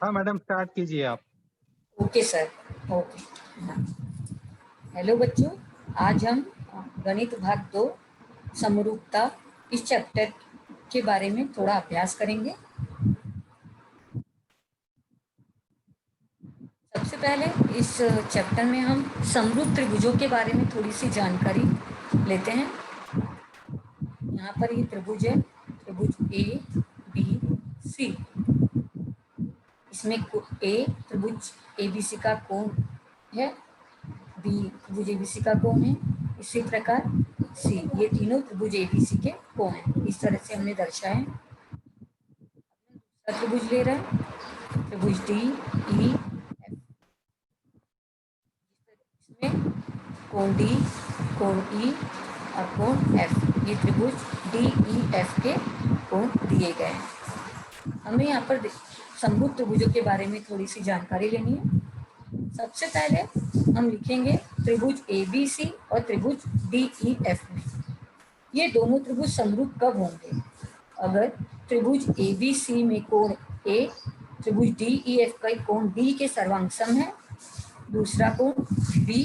हाँ madam, start कीजिए आप। Okay sir, okay. हेलो बच्चों, आज हम गणित भाग 2 समरूपता इस चैप्टर के बारे में थोड़ा अभ्यास करेंगे। सबसे पहले इस चैप्टर में हम समरूप त्रिभुजों के बारे में थोड़ी सी जानकारी लेते हैं। यहाँ पर ये त्रिभुज है, त्रिभुज ए बी सी। इसमें ए त्रिभुज एबीसी का कोण है, बी त्रिभुज एबीसी का कोण है, इसी प्रकार सी, ये तीनों त्रिभुज एबीसी के कोण हैं। इस तरह से हमने दर्शाया है। त्रिभुज ले रहे हैं, त्रिभुज डी ई एफ। इसमें कोण डी, कोण ई और कोण एफ, ये त्रिभुज डी ई एफ के कोण दिए गए हैं। हमें यहाँ पर समरूप त्रिभुजों के बारे में थोड़ी सी जानकारी लेनी है। सबसे पहले हम लिखेंगे त्रिभुज ए बी सी और त्रिभुज डी ई एफ में ये दोनों त्रिभुज समरूप कब होंगे? अगर त्रिभुज ए बी सी में कोण ए त्रिभुज डी ई एफ का कोण डी के सर्वांग सम है, दूसरा कोण बी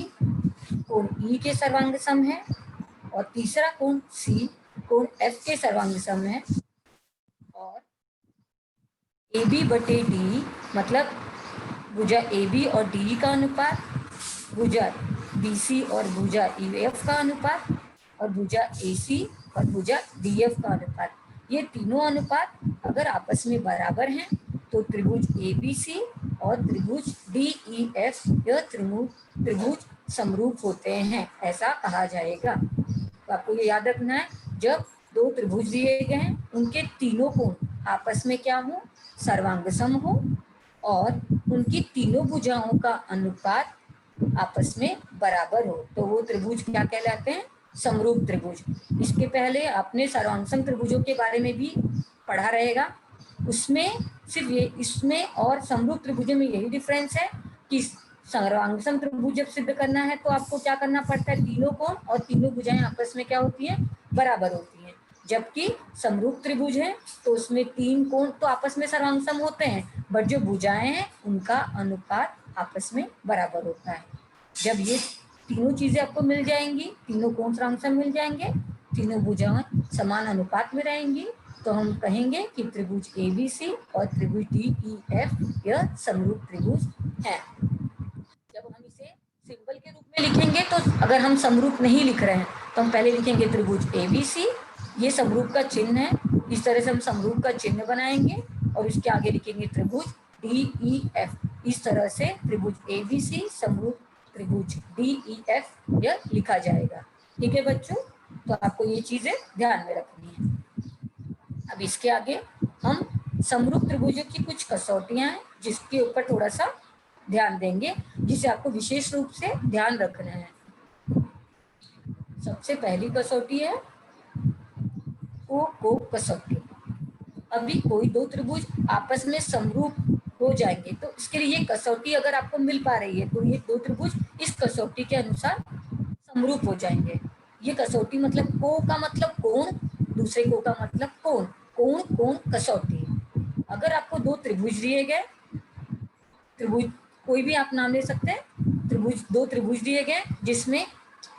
कोण ई के सर्वांग सम है और तीसरा कोण सी कोण एफ के सर्वांग सम है, और ए बी बटे डी मतलब भुजा ए बी और डी का अनुपात, भुजा बी सी और भुजा ई एफ का अनुपात और भुजा ए सी और भुजा डी एफ का अनुपात, ये तीनों अनुपात अगर आपस में बराबर हैं तो त्रिभुज ए बी सी और त्रिभुज डी ई एफ यह त्रिभुज समरूप होते हैं, ऐसा कहा जाएगा। तो आपको ये याद रखना है, जब दो त्रिभुज दिए गए हैं उनके तीनों कोण आपस में क्या हो? सर्वांग सम हो और उनकी तीनों भुजाओं का अनुपात आपस में बराबर हो, तो वो त्रिभुज क्या कहलाते हैं? समरूप त्रिभुज। इसके पहले आपने सर्वांगसम त्रिभुजों के बारे में भी पढ़ा रहेगा, उसमें सिर्फ ये, इसमें और समरूप त्रिभुजों में यही डिफरेंस है कि सर्वांगसम त्रिभुज जब सिद्ध करना है तो आपको क्या करना पड़ता है? तीनों कोण और तीनों भुजाएं आपस में क्या होती हैं? बराबर होती हैं। जबकि समरूप त्रिभुज है तो उसमें तीन कोण तो आपस में सर्वांगसम होते हैं, बट जो भुजाएं हैं उनका अनुपात आपस में बराबर होता है। जब ये तीनों चीजें आपको मिल जाएंगी, तीनों कोण सर्वांगसम मिल जाएंगे, तीनों भुजाएं समान अनुपात में रहेंगी, तो हम कहेंगे कि त्रिभुज ए बी सी और त्रिभुज डी ई एफ यह समरूप त्रिभुज है। जब हम इसे सिंबल के रूप में लिखेंगे तो अगर हम समरूप नहीं लिख रहे हैं तो हम पहले लिखेंगे त्रिभुज ए बी सी, ये समरूप का चिन्ह है, इस तरह से हम समरूप का चिन्ह बनाएंगे और इसके आगे लिखेंगे त्रिभुज डी ई एफ। इस तरह से त्रिभुज ए बी सी समरूप त्रिभुज डी ई एफ यह लिखा जाएगा। ठीक है बच्चों, तो आपको ये चीजें ध्यान में रखनी है। अब इसके आगे हम समरूप त्रिभुजों की कुछ कसौटियां हैं जिसके ऊपर थोड़ा सा ध्यान देंगे, जिसे आपको विशेष रूप से ध्यान रखना है। सबसे पहली कसौटी है को कसौटी। अभी कोई दो त्रिभुज आपस में समरूप हो जाएंगे तो इसके लिए ये कसौटी अगर आपको मिल पा रही है तो ये दो त्रिभुज इस कसौटी के अनुसार समरूप हो जाएंगे। ये कसौटी मतलब को का मतलब कोण, दूसरे को का मतलब कोण, कोण कोण कसौटी। अगर आपको दो त्रिभुज दिए गए, त्रिभुज कोई भी आप नाम ले सकते हैं, त्रिभुज दो त्रिभुज दिए गए जिसमें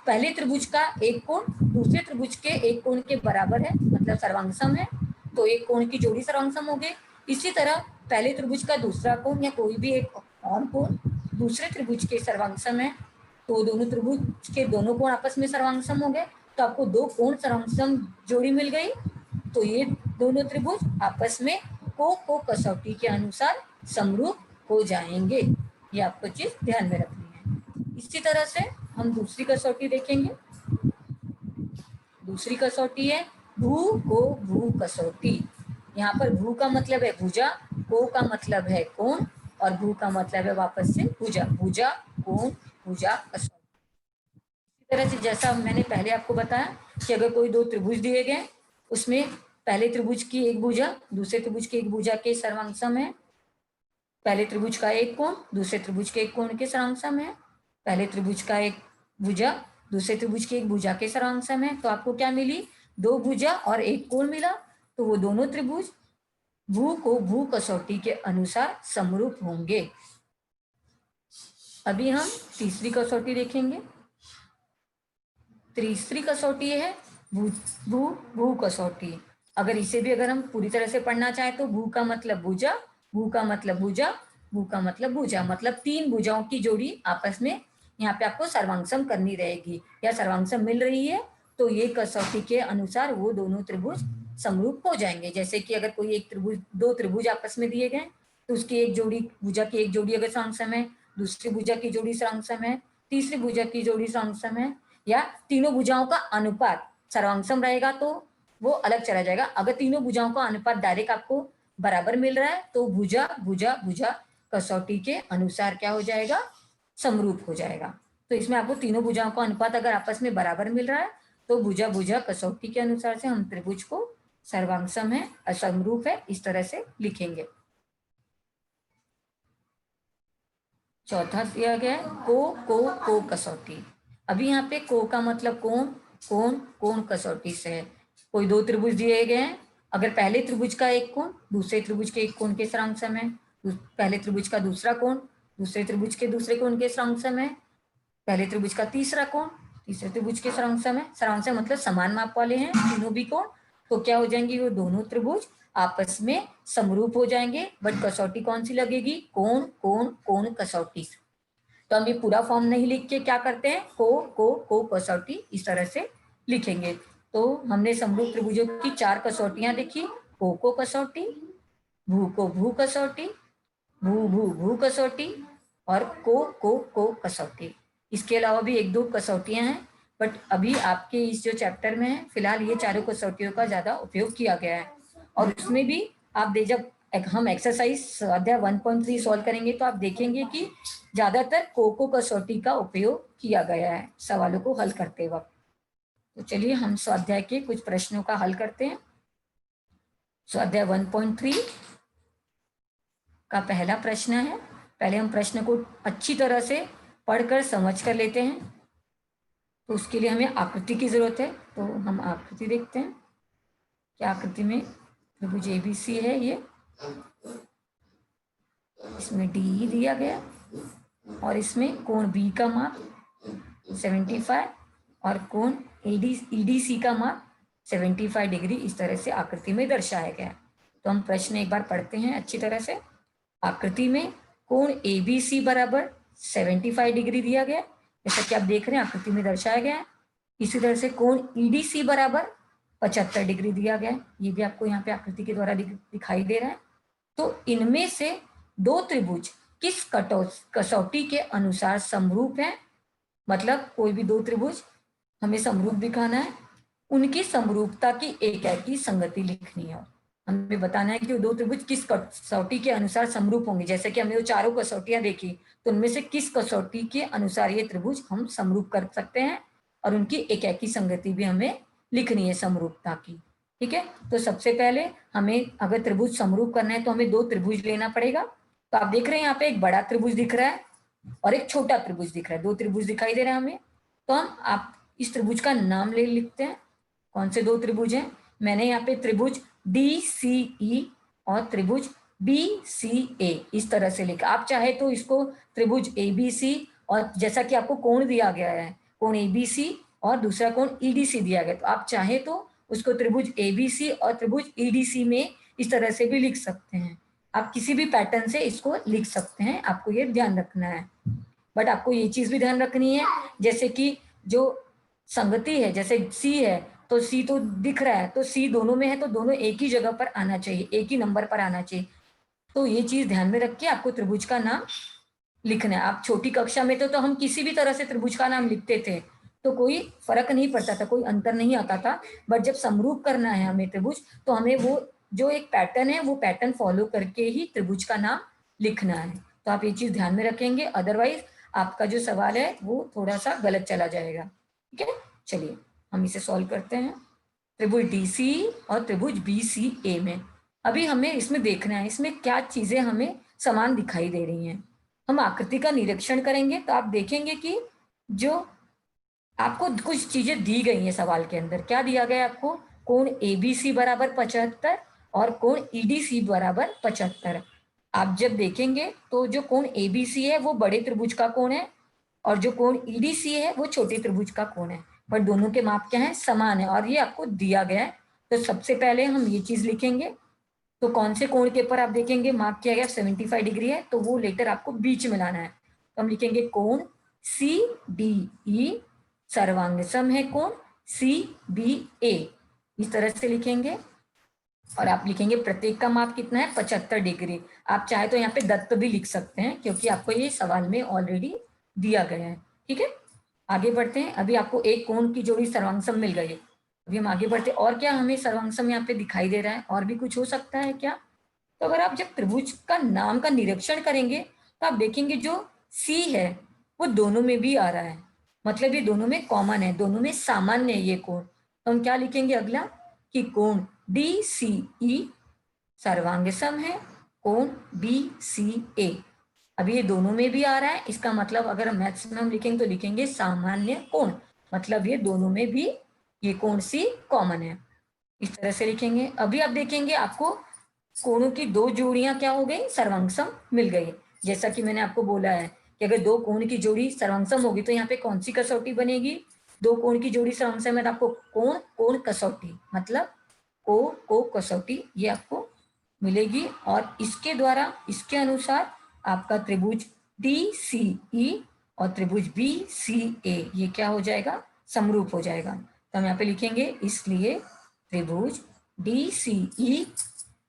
पहले त्रिभुज का एक कोण दूसरे त्रिभुज के एक कोण के बराबर है, मतलब सर्वांगसम है, तो एक कोण की जोड़ी सर्वांगसम हो गई। इसी तरह पहले त्रिभुज का दूसरा कोण या कोई भी एक और कोण दूसरे त्रिभुज के सर्वांगसम है, तो दोनों त्रिभुज के दोनों कोण आपस में सर्वांगसम हो गए, तो आपको दो कोण सर्वांगसम जोड़ी मिल गई। तो ये दोनों त्रिभुज आपस में को कसौटी के अनुसार समरूप हो जाएंगे। ये आपको चीज ध्यान में रखनी है। इसी तरह से हम दूसरी कसौटी देखेंगे। दूसरी कसौटी है भू को भू कसौटी। यहाँ पर भू का मतलब है भुजा, को का मतलब है कोण और भू का मतलब है वापस से भुजा, भुजा कोण भुजा कसौटी। इसी तरह से जैसा मैंने पहले आपको बताया कि अगर कोई दो त्रिभुज दिए गए उसमें पहले त्रिभुज की एक भुजा दूसरे त्रिभुज की एक भुजा के सर्वांगसम है, पहले त्रिभुज का एक कोण दूसरे त्रिभुज के एक कोण के सर्वांगसम है, पहले त्रिभुज का एक भुजा दूसरे त्रिभुज की एक भुजा के सर्वांगसम है, तो आपको क्या मिली? दो भुजा और एक कोण मिला, तो वो दोनों त्रिभुज भू को भू कसौटी के अनुसार समरूप होंगे। अभी हम तीसरी कसौटी देखेंगे। तीसरी कसौटी है भू भू भू कसौटी। अगर इसे भी अगर हम पूरी तरह से पढ़ना चाहें तो भू का मतलब भुजा, भू का मतलब भुजा, भू का मतलब भुजा, मतलब तीन भुजाओं की जोड़ी आपस में यहाँ पे आपको सर्वांगसम करनी रहेगी या सर्वांगसम मिल रही है तो ये कसौटी के अनुसार वो दोनों त्रिभुज समरूप हो जाएंगे। जैसे कि अगर कोई एक त्रिभुज, दो त्रिभुज आपस में दिए गए तो उसकी एक जोड़ी, भुजा की एक जोड़ी अगर सर्वांगसम है, दूसरी भुजा की जोड़ी सर्वांगसम है, तीसरी भुजा की जोड़ी सर्वांगसम है, या तीनों भुजाओं का अनुपात सर्वांगसम रहेगा तो वो अलग चला जाएगा। अगर तीनों भुजाओं का अनुपात डायरेक्ट आपको बराबर मिल रहा है तो भुजा भुजा भुजा कसौटी के अनुसार क्या हो जाएगा, समरूप हो जाएगा। तो इसमें आपको तीनों भुजाओं का अनुपात अगर आपस में बराबर मिल रहा है तो भुजा भुजा कसौटी के अनुसार से हम त्रिभुज को सर्वांगसम है, असमरूप है, इस तरह से लिखेंगे। चौथा दिया गया है को कसौटी। अभी यहाँ पे को का मतलब कोण, कोण कोण कसौटी से है। कोई दो त्रिभुज दिए गए हैं, अगर पहले त्रिभुज का एक कोण दूसरे त्रिभुज के एक कोण के सर्वांगसम है, पहले त्रिभुज का दूसरा कोण दूसरे त्रिभुज के दूसरे कोण के सर्वांगसम है, पहले त्रिभुज का तीसरा कोण तीसरे त्रिभुज के सर्वांगसम है। सर्वांगसम मतलब समान माप वाले हैं तीनों भी कोण, तो क्या हो जाएंगे वो दोनों त्रिभुज आपस में समरूप हो जाएंगे। बट कसौटी कौन सी लगेगी, कोण कोण कोण कसौटी। तो हम ये पूरा फॉर्म नहीं लिख के क्या करते हैं, को कसौटी इस तरह से लिखेंगे। तो हमने समरूप त्रिभुजों की चार कसौटियां देखी, को कसौटी, भू को भू कसौटी, भू भू भू कसौटी और को कसौटी। इसके अलावा भी एक दो कसौटियां हैं बट अभी आपके इस जो चैप्टर में है फिलहाल ये चारों कसौटियों का ज्यादा उपयोग किया गया है। और उसमें भी आप दे जब हम एक्सरसाइज अध्याय 1.3 सॉल्व करेंगे तो आप देखेंगे कि ज्यादातर को कसौटी का उपयोग किया गया है सवालों को हल करते वक्त। तो चलिए हम स्वाध्याय के कुछ प्रश्नों का हल करते हैं। स्वाध्याय 1.3 का पहला प्रश्न है। पहले हम प्रश्न को अच्छी तरह से पढ़कर समझ कर लेते हैं, तो उसके लिए हमें आकृति की जरूरत है। तो हम आकृति देखते हैं। क्या आकृति में त्रिभुज एबीसी है, ये इसमें डी दिया गया और इसमें कोण बी का माप 75 और कोण ईडीसी का माप 75 डिग्री इस तरह से आकृति में दर्शाया गया। तो हम प्रश्न एक बार पढ़ते हैं अच्छी तरह से। आकृति में कोण एबीसी बराबर 75 डिग्री दिया गया, जैसा कि आप देख रहे हैं आकृति में दर्शाया गया है। इसी तरह से कोण ईडीसी बराबर 75 डिग्री दिया गया, ये भी आपको यहाँ पे आकृति के द्वारा दिखाई दे रहा है। तो इनमें से दो त्रिभुज किस कसौटी के अनुसार समरूप है, मतलब कोई भी दो त्रिभुज हमें समरूप दिखाना है, उनकी समरूपता की एकाएकी संगति लिखनी है। हमें बताना है कि वो दो त्रिभुज किस कसौटी के अनुसार समरूप होंगे। जैसे कि हमने वो चारों कसौटियां देखी तो उनमें से किस कसौटी के अनुसार ये त्रिभुज हम समरूप कर सकते हैं और उनकी एकाएकी संगति भी हमें लिखनी है समरूपता की। ठीक है, तो सबसे पहले हमें अगर त्रिभुज समरूप करना है तो हमें दो त्रिभुज लेना पड़ेगा। तो आप देख रहे हैं यहाँ पे एक बड़ा त्रिभुज दिख रहा है और एक छोटा त्रिभुज दिख रहा है, दो त्रिभुज दिखाई दे रहे हैं हमें। तो हम आप इस त्रिभुज का नाम ले लिखते हैं। कौन से दो त्रिभुज हैं, मैंने यहाँ पे त्रिभुज DCE और त्रिभुज BCA इस तरह से लिखा। आप चाहे तो इसको त्रिभुज ABC और जैसा कि आपको कोण दिया गया है कोण ABC और दूसरा कोण EDC दिया गया, तो आप चाहे तो उसको त्रिभुज ABC और त्रिभुज EDC में इस तरह से भी लिख सकते हैं। आप किसी भी पैटर्न से इसको लिख सकते हैं, आपको ये ध्यान रखना है। बट आपको ये चीज भी ध्यान रखनी है जैसे कि जो संगति है, जैसे C है तो C तो दिख रहा है तो C दोनों में है तो दोनों एक ही जगह पर आना चाहिए, एक ही नंबर पर आना चाहिए। तो ये चीज ध्यान में रख के आपको त्रिभुज का नाम लिखना है। आप छोटी कक्षा में तो हम किसी भी तरह से त्रिभुज का नाम लिखते थे तो कोई फर्क नहीं पड़ता था, कोई अंतर नहीं आता था। बट जब समरूप करना है हमें त्रिभुज तो हमें वो जो एक पैटर्न है वो पैटर्न फॉलो करके ही त्रिभुज का नाम लिखना है। तो आप ये चीज ध्यान में रखेंगे, अदरवाइज आपका जो सवाल है वो थोड़ा सा गलत चला जाएगा। ठीक है, चलिए हम इसे सॉल्व करते हैं। त्रिभुज DC और त्रिभुज BCA में अभी हमें इसमें देखना है इसमें क्या चीजें हमें समान दिखाई दे रही हैं। हम आकृति का निरीक्षण करेंगे तो आप देखेंगे कि जो आपको कुछ चीजें दी गई हैं सवाल के अंदर। क्या दिया गया आपको, कोण ABC बराबर 75 और कोण ईडीसी बराबर 75। आप जब देखेंगे तो जो कोण एबीसी है वो बड़े त्रिभुज का कोण है और जो कोण ईडीसी है वो छोटे त्रिभुज का कोण है, पर दोनों के माप क्या है, समान है और ये आपको दिया गया है। तो सबसे पहले हम ये चीज लिखेंगे। तो कौन से कोण के ऊपर आप देखेंगे मार्क किया गया 75 डिग्री है, तो वो लेटर आपको बीच में लाना है। तो हम लिखेंगे कोण सी डी ई सर्वांग सम है कोण सी बी ए, इस तरह से लिखेंगे। और आप लिखेंगे प्रत्येक का माप कितना है 75 डिग्री। आप चाहे तो यहाँ पे दत्त भी लिख सकते हैं क्योंकि आपको ये सवाल में ऑलरेडी दिया गया है। ठीक है, आगे बढ़ते हैं। अभी आपको एक कोण की जोड़ी सर्वांगसम मिल गई है। अभी हम आगे बढ़ते हैं। और क्या हमें सर्वांगसम यहाँ पे दिखाई दे रहा है, और भी कुछ हो सकता है क्या? तो अगर आप जब त्रिभुज का नाम का निरीक्षण करेंगे तो आप देखेंगे जो सी है वो दोनों में भी आ रहा है, मतलब ये दोनों में कॉमन है, दोनों में सामान्य है ये कोण। तो हम क्या लिखेंगे अगला कि कोण डी सी ई सर्वांग सम है कोण बी सी ए। अभी ये दोनों में भी आ रहा है, इसका मतलब अगर मैथ्स में हम लिखेंगे तो लिखेंगे सामान्य कोण, मतलब ये दोनों में भी ये कोण सी कॉमन है, इस तरह से लिखेंगे। अभी आप देखेंगे आपको कोणों की दो जोड़ियां क्या हो गई, सर्वांगसम मिल गई। जैसा कि मैंने आपको बोला है कि अगर दो कोण की जोड़ी सर्वांगसम होगी तो यहाँ पे कौन सी कसौटी बनेगी, दो कोण की जोड़ी सर्वांगसम है तो आपको कोण कोण कसौटी, मतलब को कसौटी ये आपको मिलेगी। और इसके द्वारा इसके अनुसार आपका त्रिभुज डी सी ई और त्रिभुज बी सी ए ये क्या हो जाएगा, समरूप हो जाएगा। तो हम यहाँ पे लिखेंगे इसलिए त्रिभुज डी सी ई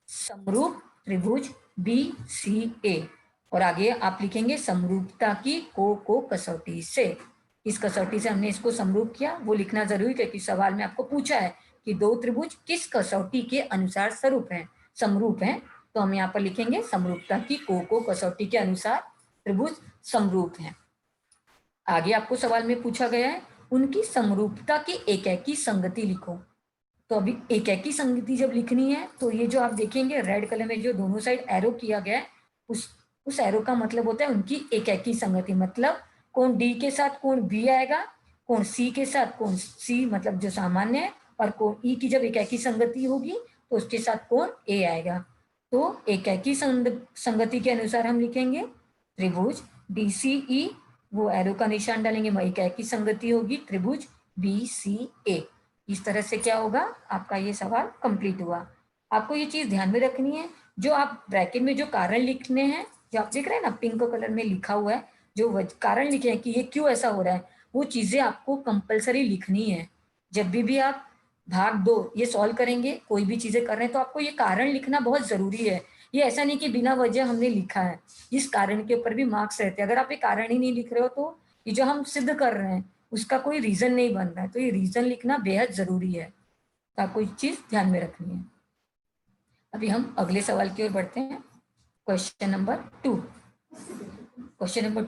समरूप त्रिभुज बी सी ए। और आगे आप लिखेंगे समरूपता की को कसौटी से। इस कसौटी से हमने इसको समरूप किया, वो लिखना जरूरी क्योंकि सवाल में आपको पूछा है कि दो त्रिभुज किस कसौटी के अनुसार स्वरूप है, समरूप है। तो हम यहाँ पर लिखेंगे समरूपता की को कसौटी के अनुसार त्रिभुज समरूप है। आगे आपको सवाल में पूछा गया है उनकी समरूपता की एकैकी संगति लिखो। तो अभी एकैकी संगति जब लिखनी है तो ये जो आप देखेंगे रेड कलर में जो दोनों साइड एरो किया गया है उस एरो का मतलब होता है उनकी एकैकी संगति, मतलब कोण डी के साथ कोण बी आएगा, कोण सी के साथ कोण सी मतलब जो सामान्य है, और कोण ई की जब एकैकी संगति होगी तो उसके साथ कोण ए आएगा। तो एकैकी संगति के अनुसार हम लिखेंगे त्रिभुज डी सी ई, वो एरो का निशान डालेंगे, एकैकी संगति होगी त्रिभुज बी सी ए। इस तरह से क्या होगा, आपका ये सवाल कंप्लीट हुआ। आपको ये चीज ध्यान में रखनी है, जो आप ब्रैकेट में जो कारण लिखने हैं, जो आप देख रहे हैं ना पिंक कलर में लिखा हुआ है, जो कारण लिखे हैं कि ये क्यों ऐसा हो रहा है, वो चीजें आपको कंपलसरी लिखनी है। जब भी आप भाग 2 ये सॉल्व करेंगे, कोई भी चीजें कर रहे हैं तो आपको ये कारण लिखना बहुत जरूरी है। ये ऐसा नहीं कि बिना वजह हमने लिखा है, इस कारण के ऊपर भी मार्क्स रहते हैं। अगर आप ये कारण ही नहीं लिख रहे हो तो ये जो हम सिद्ध कर रहे हैं उसका कोई रीजन नहीं बन रहा है, तो ये रीजन लिखना बेहद जरूरी है, तो आपको एक चीज ध्यान में रखनी है। अभी हम अगले सवाल की ओर बढ़ते हैं। क्वेश्चन नंबर 2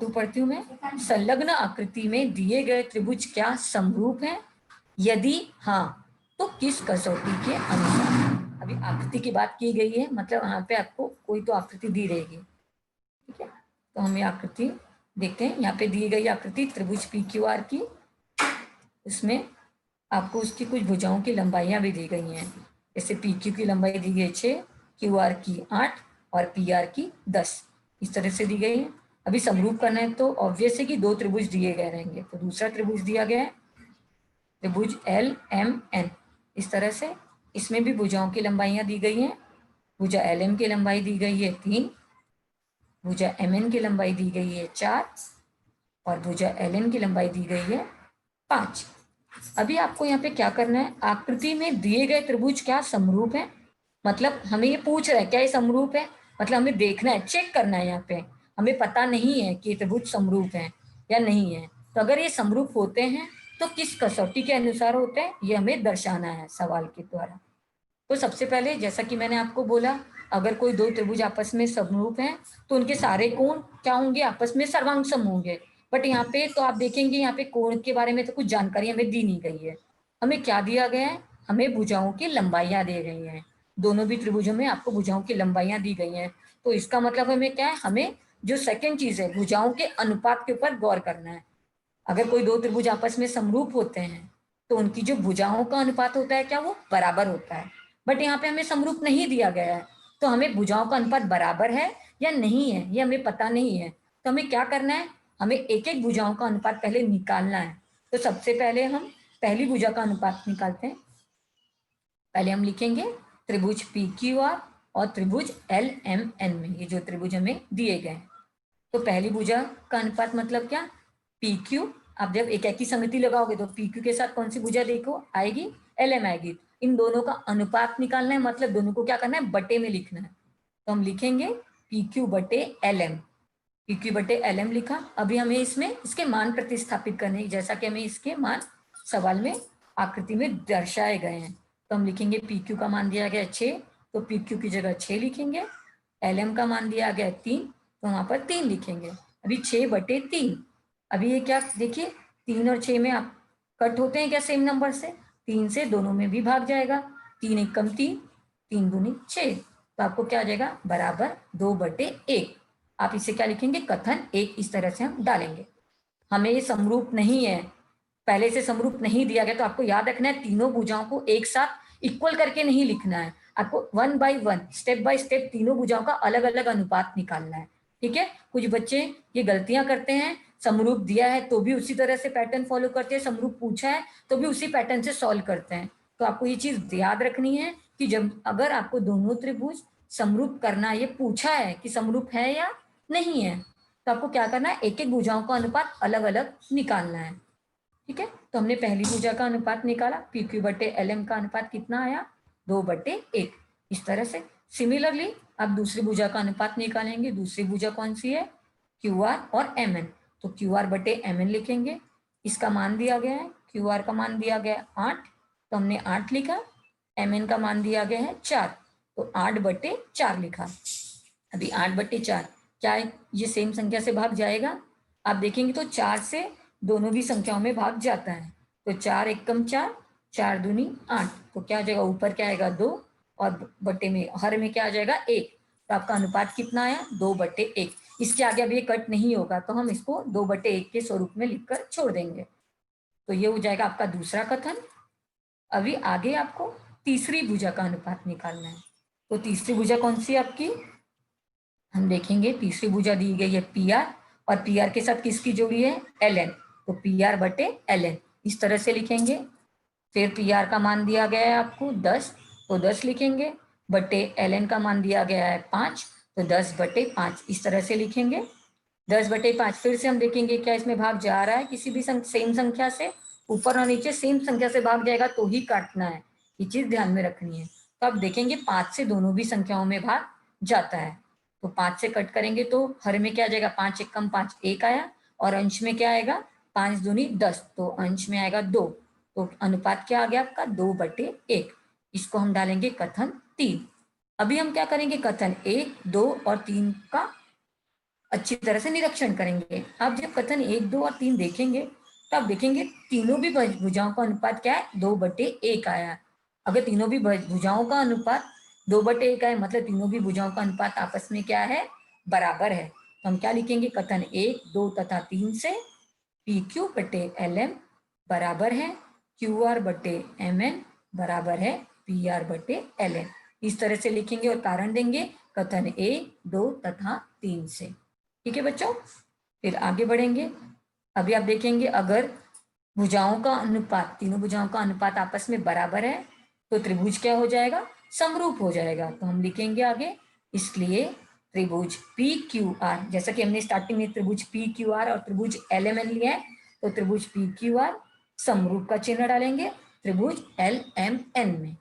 पढ़ती हूँ मैं। संलग्न आकृति में दिए गए त्रिभुज क्या समरूप है, यदि हाँ तो किस कसौटी के अनुसार। अभी आकृति की बात की गई है, मतलब यहाँ पे आपको कोई तो आकृति दी रहेगी, ठीक है। तो हम ये आकृति देखते हैं। यहाँ पे दी गई आकृति त्रिभुज पी क्यू आर की, उसमें आपको उसकी कुछ भुजाओं की लंबाइयां भी दी गई हैं। जैसे पी क्यू की लंबाई दी गई 6, क्यू आर की 8 और पी आर की 10, इस तरह से दी गई है। अभी समरूप करना है तो ऑब्वियस है कि दो त्रिभुज दिए गए रहेंगे, तो दूसरा त्रिभुज दिया गया है त्रिभुज एल एम एन, इस तरह से। इसमें भी भुजाओं की लंबाइयां दी गई हैं। भुजा एल एम की लंबाई दी गई है 3, भुजा एम एन की लंबाई दी गई है 4 और भुजा एल एन की लंबाई दी गई है 5। अभी आपको यहाँ पे क्या करना है, आकृति में दिए गए त्रिभुज क्या समरूप है, मतलब हमें ये पूछ रहा है क्या ये समरूप है, मतलब हमें देखना है, चेक करना है। यहाँ पे हमें पता नहीं है कि ये त्रिभुज समरूप है या नहीं है। तो अगर ये समरूप होते हैं तो किस कसौटी के अनुसार होते हैं, ये हमें दर्शाना है सवाल के द्वारा। तो सबसे पहले जैसा कि मैंने आपको बोला, अगर कोई दो त्रिभुज आपस में समरूप हैं तो उनके सारे कोण क्या होंगे, आपस में सर्वांगसम होंगे। बट यहाँ पे तो आप देखेंगे यहाँ पे कोण के बारे में तो कुछ जानकारी हमें दी नहीं गई है। हमें क्या दिया गया है, हमें भुजाओं की लंबाइयां दी गई हैं। दोनों भी त्रिभुजों में आपको भुजाओं की लंबाइयां दी गई हैं। तो इसका मतलब हमें क्या है, हमें जो सेकेंड चीज है भुजाओं के अनुपात के ऊपर गौर करना है। अगर कोई दो त्रिभुज आपस में समरूप होते हैं तो उनकी जो भुजाओं का अनुपात होता है क्या वो बराबर होता है। बट यहाँ पे हमें समरूप नहीं दिया गया है, तो हमें भुजाओं का अनुपात बराबर है या नहीं है ये हमें पता नहीं है। तो हमें क्या करना है, हमें एक एक भुजाओं का अनुपात पहले निकालना है। तो सबसे पहले हम पहली भुजा का अनुपात निकालते हैं। पहले हम लिखेंगे त्रिभुज पी क्यू आर और त्रिभुज एल एम एन में, ये जो त्रिभुज हमें दिए गए हैं। तो पहली भुजा का अनुपात मतलब क्या, पी क्यू। आप जब एक ही संगति लगाओगे तो पी क्यू के साथ कौन सी भुजा देखो आएगी, एल एम आएगी। इन दोनों का अनुपात निकालना है, मतलब दोनों को क्या करना है, बटे में लिखना है। तो हम लिखेंगे पी क्यू बटे एल एम, पी क्यू बटे एल एम लिखा। अभी हमें इसमें इसके मान प्रतिस्थापित करने, जैसा कि हमें इसके मान सवाल में आकृति में दर्शाए गए हैं। तो हम लिखेंगे पी क्यू का मान दिया गया 6, तो पी क्यू की जगह 6 लिखेंगे। एल एम का मान दिया गया 3, तो वहां पर 3 लिखेंगे। अभी 6 बटे 3, अभी ये क्या देखिए 3 और 6 में आप कट होते हैं क्या सेम नंबर से, 3 से दोनों में भी भाग जाएगा, 3 एक कम 3, 3 दूनी 6, तो आपको क्या आ जाएगा बराबर 2 बटे 1। आप इसे क्या लिखेंगे, कथन 1, इस तरह से हम डालेंगे। हमें ये समरूप नहीं है, पहले से समरूप नहीं दिया गया, तो आपको याद रखना है तीनों भुजाओं को एक साथ इक्वल करके नहीं लिखना है, आपको 1 बाय 1 स्टेप बाय स्टेप तीनों भुजाओं का अलग अलग अनुपात निकालना है। ठीक है, कुछ बच्चे ये गलतियां करते हैं, समरूप दिया है तो भी उसी तरह से पैटर्न फॉलो करते हैं, समरूप पूछा है तो भी उसी पैटर्न से सॉल्व करते हैं। तो आपको ये चीज याद रखनी है कि जब अगर आपको दोनों त्रिभुज समरूप करना, ये पूछा है कि समरूप है या नहीं है, तो आपको क्या करना है, एक एक भुजाओं का अनुपात अलग अलग निकालना है। ठीक है, तो हमने पहली भुजा का अनुपात निकाला, पी क्यू बटे एल एम का अनुपात कितना आया, 2 बटे 1। इस तरह से सिमिलरली आप दूसरी भुजा का अनुपात निकालेंगे। दूसरी भुजा कौन सी है, क्यू आर और एम एन, तो क्यू आर बटे एम एन लिखेंगे। इसका मान दिया गया है, क्यू आर का मान दिया गया है 8, तो हमने 8 लिखा। एम एन का मान दिया गया है 4, तो 8 बटे 4 लिखा। अभी 8 बटे 4 क्या है, ये सेम संख्या से भाग जाएगा। आप देखेंगे तो 4 से दोनों भी संख्याओं में भाग जाता है, तो 4 एक कम 4, 4 दूनी 8, तो क्या आ जाएगा, ऊपर क्या आएगा 2 और बटे में हर में क्या आ जाएगा 1, तो आपका अनुपात कितना आया, 2 बटे 1। इसके आगे अब ये कट नहीं होगा, तो हम इसको 2 बटे 1 के स्वरूप में लिखकर छोड़ देंगे। तो ये हो जाएगा आपका दूसरा कथन। अभी आगे आपको तीसरी भुजा का अनुपात निकालना है। तो तीसरी भुजा कौन सी है आपकी, हम देखेंगे तीसरी भुजा दी गई है पी आर, और पी आर के साथ किसकी जोड़ी है, एल एन, तो पी आर बटे एल एन इस तरह से लिखेंगे। फिर पी आर का मान दिया गया है आपको 10, तो 10 लिखेंगे, बटे एल एन का मान दिया गया है 5, तो 10 बटे 5 इस तरह से लिखेंगे। 10 बटे 5 फिर से हम देखेंगे क्या इसमें भाग जा रहा है, किसी भी सेम संख्या से, ऊपर और नीचे सेम संख्या से भाग जाएगा तो ही काटना है, ये चीज ध्यान में रखनी है। तो अब देखेंगे 5 से दोनों भी संख्याओं में भाग जाता है, तो 5 से कट करेंगे तो हर में क्या आ जाएगा, 5 एक कम 5 1 आया, और अंश में क्या आएगा, 5 दूनी 10, तो अंश में आएगा 2, तो अनुपात क्या आ गया आपका 2 बटे 1। इसको हम डालेंगे कथन 3। अभी हम क्या करेंगे, कथन 1, 2 और 3 का अच्छी तरह से निरीक्षण करेंगे। आप जब कथन 1, 2 और 3 देखेंगे तो आप देखेंगे तीनों भी भुजाओं का अनुपात क्या है, 2 बटे 1 आया। अगर तीनों भी भुजाओं का अनुपात 2 बटे 1 आए, मतलब तीनों भी भुजाओं का अनुपात आपस में क्या है, बराबर है। तो हम क्या लिखेंगे, कथन 1, 2 तथा 3 से पी क्यू बटे एल एम बराबर है क्यू आर बटे एम एन बराबर है पी आर बटे एल एन, इस तरह से लिखेंगे और कारण देंगे कथन 1, 2 तथा 3 से। ठीक है बच्चों, फिर आगे बढ़ेंगे। अभी आप देखेंगे अगर भुजाओं का अनुपात, तीनों भुजाओं का अनुपात आपस में बराबर है तो त्रिभुज क्या हो जाएगा, समरूप हो जाएगा। तो हम लिखेंगे आगे, इसलिए त्रिभुज पी क्यू आर, जैसा कि हमने स्टार्टिंग में त्रिभुज पी क्यू आर और त्रिभुज एल एम एन लिया है, तो त्रिभुज पी क्यू आर समरूप का चिन्ह डालेंगे त्रिभुज एल एम एन में।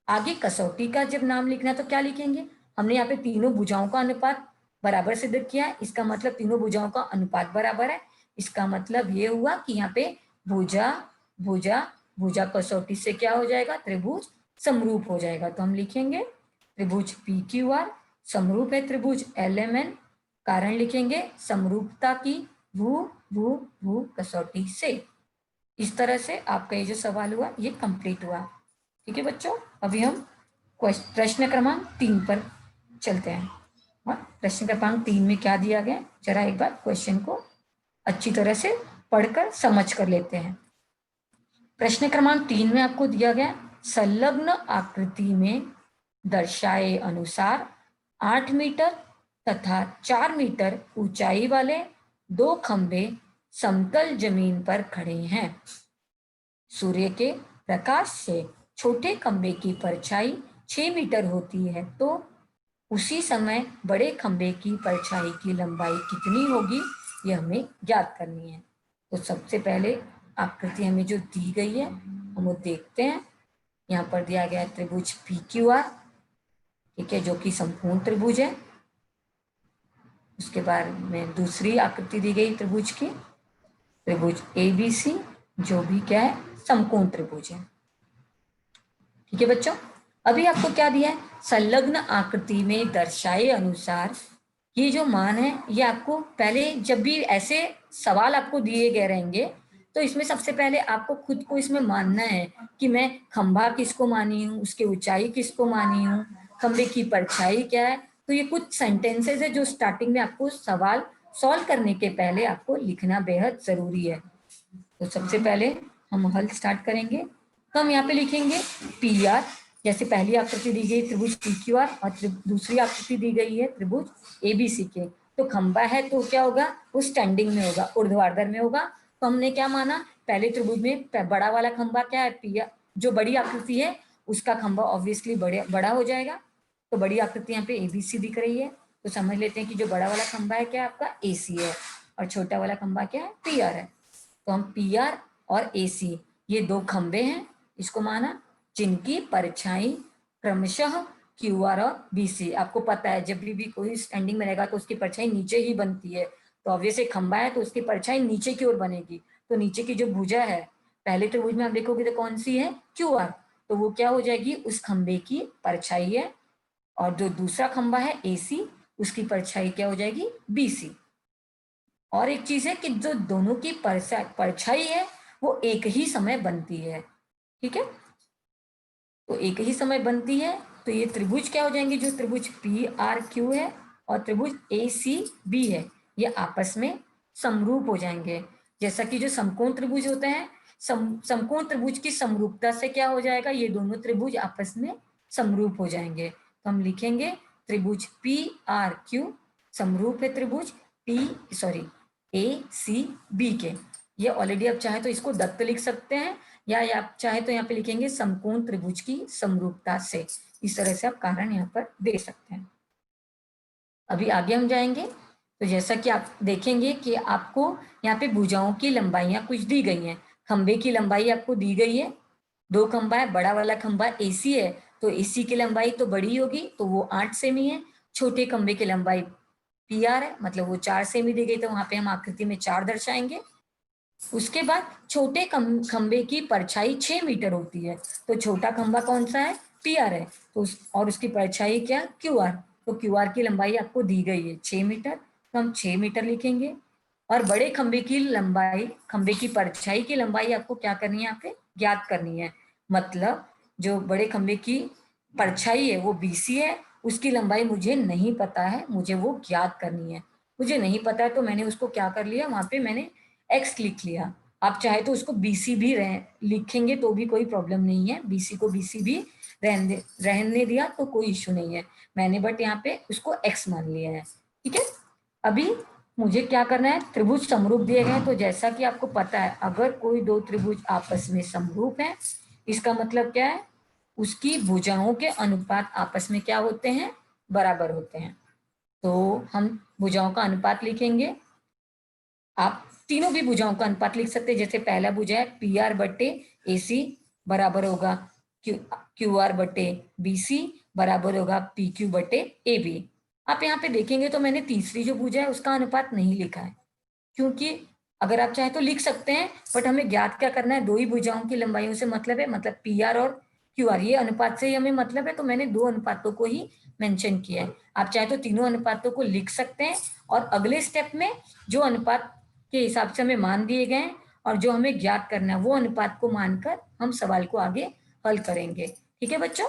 आगे कसौटी का जब नाम लिखना है तो क्या लिखेंगे, हमने यहाँ पे तीनों भुजाओं का अनुपात बराबर सिद्ध किया है, इसका मतलब तीनों भुजाओं का अनुपात बराबर है। इसका मतलब ये हुआ कि यहाँ पे भुजा भुजा भुजा कसौटी से क्या हो जाएगा, त्रिभुज समरूप हो जाएगा। तो हम लिखेंगे त्रिभुज पी क्यू आर समरूप है त्रिभुज एल एम एन, कारण लिखेंगे समरूपता की भू भू भू कसौटी से। इस तरह से आपका ये जो सवाल हुआ ये कंप्लीट हुआ। ठीक है बच्चों, अभी हम प्रश्न क्रमांक 3 पर चलते हैं। प्रश्न क्रमांक 3 में क्या दिया गया, जरा एक बार क्वेश्चन को अच्छी तरह से पढ़कर समझ कर लेते हैं। प्रश्न क्रमांक 3 में आपको दिया गया संलग्न आकृति में दर्शाए अनुसार 8 मीटर तथा 4 मीटर ऊंचाई वाले 2 खंभे समतल जमीन पर खड़े हैं। सूर्य के प्रकाश से छोटे खंभे की परछाई 6 मीटर होती है, तो उसी समय बड़े खंभे की परछाई की लंबाई कितनी होगी, ये हमें ज्ञात करनी है। तो सबसे पहले आकृति हमें जो दी गई है हम वो देखते हैं। यहाँ पर दिया गया है त्रिभुज PQR, ठीक है, जो कि संपूर्ण त्रिभुज है। उसके बाद में दूसरी आकृति दी गई त्रिभुज की, त्रिभुज ABC, जो भी क्या है, समकोण त्रिभुज है। ठीक है बच्चों, अभी आपको क्या दिया है, संलग्न आकृति में दर्शाए अनुसार, ये जो मान है ये आपको पहले जब भी ऐसे सवाल आपको दिए गए रहेंगे तो इसमें सबसे पहले आपको खुद को इसमें मानना है कि मैं खंभा किसको मानी हूँ, उसकी ऊंचाई किसको मानी हूँ, खंभे की परछाई क्या है। तो ये कुछ सेंटेंसेस है जो स्टार्टिंग में आपको सवाल सॉल्व करने के पहले आपको लिखना बेहद जरूरी है। तो सबसे पहले हम हल स्टार्ट करेंगे। तो हम यहाँ पे लिखेंगे PR, जैसे पहली आकृति दी गई त्रिभुज PQR और दूसरी आकृति दी गई है त्रिभुज ABC के। तो खंभा है तो क्या होगा, वो स्टैंडिंग में होगा, ऊर्ध्वाधर में होगा। तो हमने क्या माना, पहले त्रिभुज में बड़ा वाला खंभा क्या है, PR, जो बड़ी आकृति है उसका खंभा ऑब्वियसली बड़ा हो जाएगा। तो बड़ी आकृति यहाँ पे ABC दिख रही है, तो समझ लेते हैं कि जो बड़ा वाला खंभा है क्या आपका AC है और छोटा वाला खंभा क्या है, PR है। तो हम PR और AC ये 2 खंभे हैं, इसको माना, जिनकी परछाई क्रमशः QR और BC। आपको पता है जब भी कोई स्टैंडिंग में रहेगा तो उसकी परछाई नीचे ही बनती है। तो ऑब्वियसली खंभा है तो उसकी परछाई नीचे की ओर बनेगी। तो नीचे की जो भुजा है पहले त्रिभुज में आप देखोगे तो कौन सी है, QR, तो वो क्या हो जाएगी, उस खंभे की परछाई है। और जो दूसरा खंभा है AC, उसकी परछाई क्या हो जाएगी, BC। और एक चीज है कि जो दोनों की परछाई है वो एक ही समय बनती है। ठीक है, तो एक ही समय बनती है। तो ये त्रिभुज क्या हो जाएंगे, जो त्रिभुज PRQ है और त्रिभुज ACB है, ये आपस में समरूप हो जाएंगे। जैसा कि जो समकोण त्रिभुज होते हैं, समकोण त्रिभुज की समरूपता से क्या हो जाएगा, ये दोनों त्रिभुज आपस में समरूप हो जाएंगे। तो हम लिखेंगे त्रिभुज PRQ समरूप है त्रिभुज ACB के। ये ऑलरेडी आप चाहे तो इसको दत्त लिख सकते हैं, या आप चाहे तो यहाँ पे लिखेंगे समकोण त्रिभुज की समरूपता से। इस तरह से आप कारण यहाँ पर दे सकते हैं। अभी आगे हम जाएंगे तो जैसा कि आप देखेंगे कि आपको यहाँ पे भुजाओं की लंबाइयां कुछ दी गई हैं। खंबे की लंबाई आपको दी गई है, 2 खंबा है, बड़ा वाला खंबा AC है तो AC की लंबाई तो बड़ी होगी, तो वो 8 सेमी है। छोटे खंबे की लंबाई PR है, मतलब वो 4 सेमी दी गई, तो वहां पे हम आकृति में 4 दर्शाएंगे। उसके बाद छोटे खंबे की परछाई 6 मीटर होती है, तो छोटा खंबा कौन सा है, PR है, तो और उसकी परछाई क्या, QR। तो QR की लंबाई आपको दी गई है 6 मीटर, तो हम 6 मीटर लिखेंगे। और बड़े खंबे की लंबाई, खंबे की परछाई की लंबाई आपको क्या करनी है, यहाँ पे ज्ञात करनी है। मतलब जो बड़े खंबे की परछाई है वो BC है, उसकी लंबाई मुझे नहीं पता है, मुझे वो ज्ञात करनी है। मुझे नहीं पता है तो मैंने उसको क्या कर लिया, वहां पे मैंने X लिख लिया। आप चाहे तो उसको BC भी लिखेंगे तो भी कोई प्रॉब्लम नहीं है, BC को BC भी रहने दिया तो कोई इश्यू नहीं है। मैंने बट यहाँ पे उसको X मान लिया है। ठीक है, अभी मुझे क्या करना है, त्रिभुज समरूप दिए गए, तो जैसा कि आपको पता है अगर कोई 2 त्रिभुज आपस में समरूप है, इसका मतलब क्या है, उसकी भुजाओं के अनुपात आपस में क्या होते हैं, बराबर होते हैं। तो हम भुजाओं का अनुपात लिखेंगे। आप तीनों भी भुजाओं का अनुपात लिख सकते हैं। जैसे पहला भुजा है PR बटे AC बराबर होगा QR बटे BC बराबर होगा PQ बटे AB। आप यहाँ पे देखेंगे तो मैंने तीसरी जो भुजा है उसका अनुपात नहीं लिखा है, क्योंकि अगर आप चाहे तो लिख सकते हैं, बट हमें ज्ञात क्या करना है, 2 ही भुजाओं की लंबाइयों से मतलब है, मतलब PR और QR, ये अनुपात से ही हमें मतलब है, तो मैंने 2 अनुपातों को ही मेंशन किया है। आप चाहे तो तीनों अनुपातों को लिख सकते हैं और अगले स्टेप में जो अनुपात के हिसाब से हमें मान दिए गए और जो हमें ज्ञात करना है वो अनुपात को मानकर हम सवाल को आगे हल करेंगे। ठीक है बच्चों,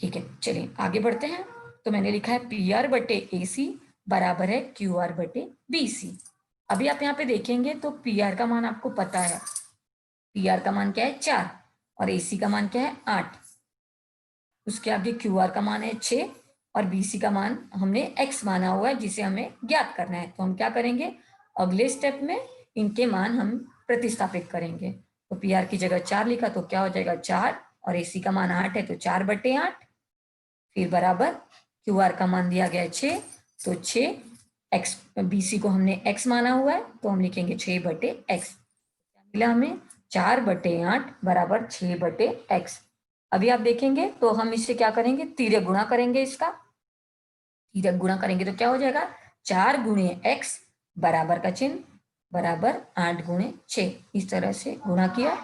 ठीक है, चलिए आगे बढ़ते हैं। तो मैंने लिखा है PR बटे AC बराबर है QR बटे BC। अभी आप यहाँ पे देखेंगे तो PR का मान आपको पता है, PR का मान क्या है 4, और AC का मान क्या है 8। उसके आगे QR का मान है 6 और BC का मान हमने X माना हुआ है जिसे हमें ज्ञात करना है। तो हम क्या करेंगे, अगले स्टेप में इनके मान हम प्रतिस्थापित करेंगे। तो PR की जगह 4 लिखा तो क्या हो जाएगा 4 और AC का मान 8 है तो 4/8, फिर बराबर QR का मान दिया गया है 6 तो 6, X BC को हमने X माना हुआ है तो हम लिखेंगे 6/X। मिला हमें 4/8 बराबर 6/X। अभी आप देखेंगे तो हम इससे क्या करेंगे, तिर्यक गुणा करेंगे। इसका तिर्यक गुणा करेंगे तो क्या हो जाएगा 4 × X बराबर का चिन्ह बराबर 8 × 6, इस तरह से गुणा किया।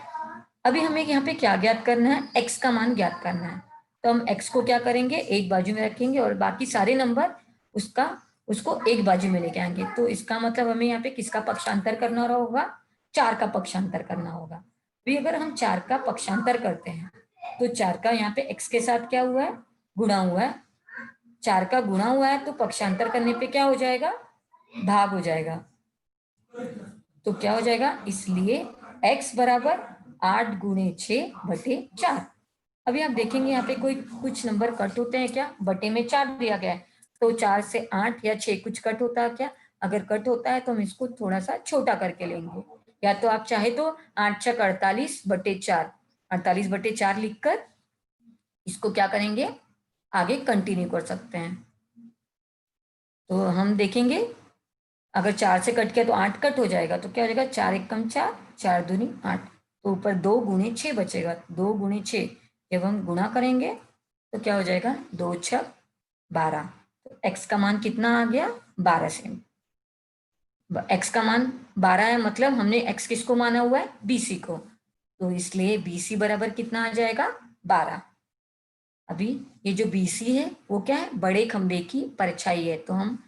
अभी हमें यहाँ पे क्या ज्ञात करना है, X का मान ज्ञात करना है। तो हम X को क्या करेंगे, एक बाजू में रखेंगे और बाकी सारे नंबर उसको एक बाजू में लेके आएंगे। तो इसका मतलब हमें यहाँ पे किसका पक्षांतर करना होगा, 4 का पक्षांतर करना होगा। भी अगर हम 4 का पक्षांतर करते हैं तो 4 का यहाँ पे X के साथ क्या हुआ है, गुणा हुआ है। 4 का गुणा हुआ है तो पक्षांतर करने पे क्या हो जाएगा, भाग हो जाएगा। तो क्या हो जाएगा, इसलिए X बराबर 8 × 6/4। अभी आप देखेंगे यहाँ पे कोई कुछ नंबर कट होते हैं क्या, बटे में 4 दिया गया है तो 4 से 8 या 6 कुछ कट होता है क्या, अगर कट होता है तो हम इसको थोड़ा सा छोटा करके लेंगे। या तो आप चाहे तो 8 × 48/4, 48/4 लिखकर इसको क्या करेंगे, आगे कंटिन्यू कर सकते हैं। तो हम देखेंगे अगर 4 से कट किया तो 8 कट हो जाएगा तो क्या हो जाएगा 4 × 1 = 4, 4 दूनी 8, तो ऊपर 2 × 6 बचेगा। 2 × 6 जब हम गुणा करेंगे तो क्या हो जाएगा 2 × 6 = 12। तो X का मान कितना आ गया 12 सेमी। X का मान 12 है, मतलब हमने X किसको माना हुआ है, BC को, तो इसलिए BC बराबर कितना आ जाएगा 12। अभी ये जो BC है वो क्या है, बड़े खंबे की परछाई है। तो हम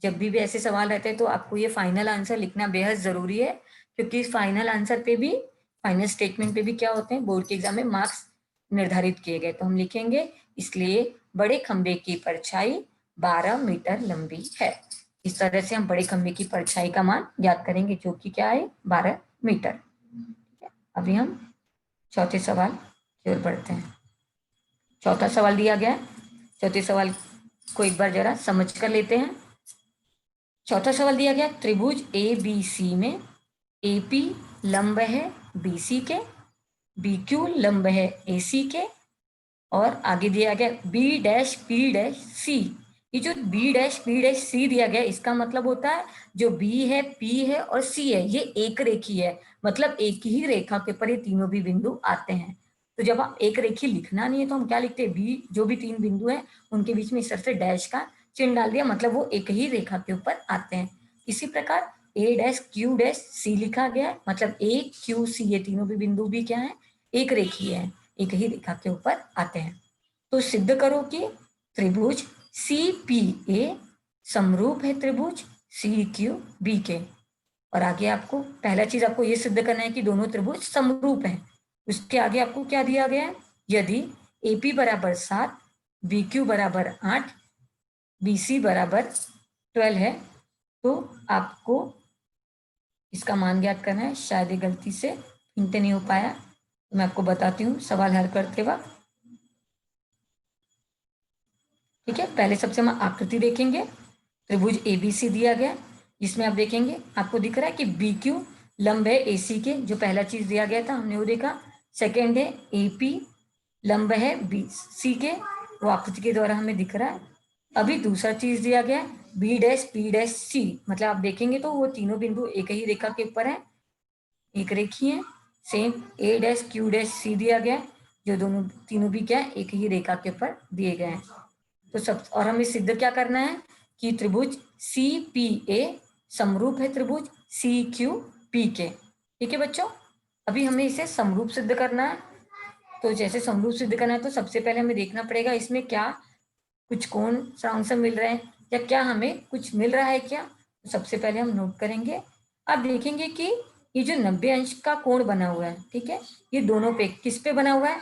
जब भी ऐसे सवाल रहते हैं तो आपको ये फाइनल आंसर लिखना बेहद जरूरी है, क्योंकि इस फाइनल आंसर पे भी, फाइनल स्टेटमेंट पे भी क्या होते हैं, बोर्ड के एग्जाम में मार्क्स निर्धारित किए गए। तो हम लिखेंगे इसलिए बड़े खंबे की परछाई 12 मीटर लंबी है। इस तरह से हम बड़े खंबे की परछाई का मान ज्ञात करेंगे जो कि क्या है 12 मीटर। अभी हम चौथे सवाल की ओर बढ़ते हैं। चौथा सवाल दिया गया है, चौथे सवाल को एक बार जरा समझ कर लेते हैं। चौथा सवाल दिया गया, त्रिभुज ABC में AP लंब है BC के, BQ लंब है AC के, और आगे दिया गया B', P', C। ये जो B', P', C दिया गया इसका मतलब होता है जो B है, P है और C है ये एक रेखी है, मतलब एक ही रेखा के ऊपर ये तीनों भी बिंदु आते हैं। तो जब आप एक रेखी लिखना नहीं है तो हम क्या लिखते हैं, बी जो भी 3 बिंदु है उनके बीच में इस तरह से डैश का चिन्ह डाल दिया, मतलब वो एक ही रेखा के ऊपर आते हैं। इसी प्रकार A', Q', C लिखा गया है, मतलब AQC ये तीनों भी बिंदु भी क्या है, एक रेखी है, एक ही रेखा के ऊपर आते हैं। तो सिद्ध करो कि त्रिभुज CPA समरूप है त्रिभुज CQB के। और आगे आपको पहला चीज आपको ये सिद्ध करना है कि दोनों त्रिभुज समरूप हैं। उसके आगे आपको क्या दिया गया है, यदि AP बराबर 7, BQ बराबर 8, BC बराबर 12 है तो आपको इसका मान ज्ञात करना है। शायद ये गलती से हिंट नहीं हो पाया, तो मैं आपको बताती हूँ सवाल हल करते वक्त। ठीक है, पहले सबसे हम आकृति देखेंगे। त्रिभुज ABC दिया गया जिसमें आप देखेंगे आपको दिख रहा है कि BQ लंब है AC के, जो पहला चीज दिया गया था हमने वो देखा। सेकेंड है AP लंब है BC के, वो आकृति के द्वारा हमें दिख रहा है। अभी दूसरा चीज दिया गया B', P', C, मतलब आप देखेंगे तो वो तीनों बिंदु एक ही रेखा के ऊपर है, एक रेखी है। सेम A', Q', C दिया गया जो दोनों तीनों भी क्या है, एक ही रेखा के ऊपर दिए गए हैं। तो सब, और हमें सिद्ध क्या करना है कि त्रिभुज CPA समरूप है त्रिभुज CQP के। ठीक है बच्चों, अभी हमें इसे समरूप सिद्ध करना है। तो जैसे समरूप सिद्ध करना है तो सबसे पहले हमें देखना पड़ेगा इसमें क्या कुछ कोण सारांश मिल रहे हैं या क्या हमें कुछ मिल रहा है क्या। तो सबसे पहले हम नोट करेंगे, आप देखेंगे कि ये जो 90 अंश का कोण बना हुआ है, ठीक है, ये दोनों पे किस पे बना हुआ है,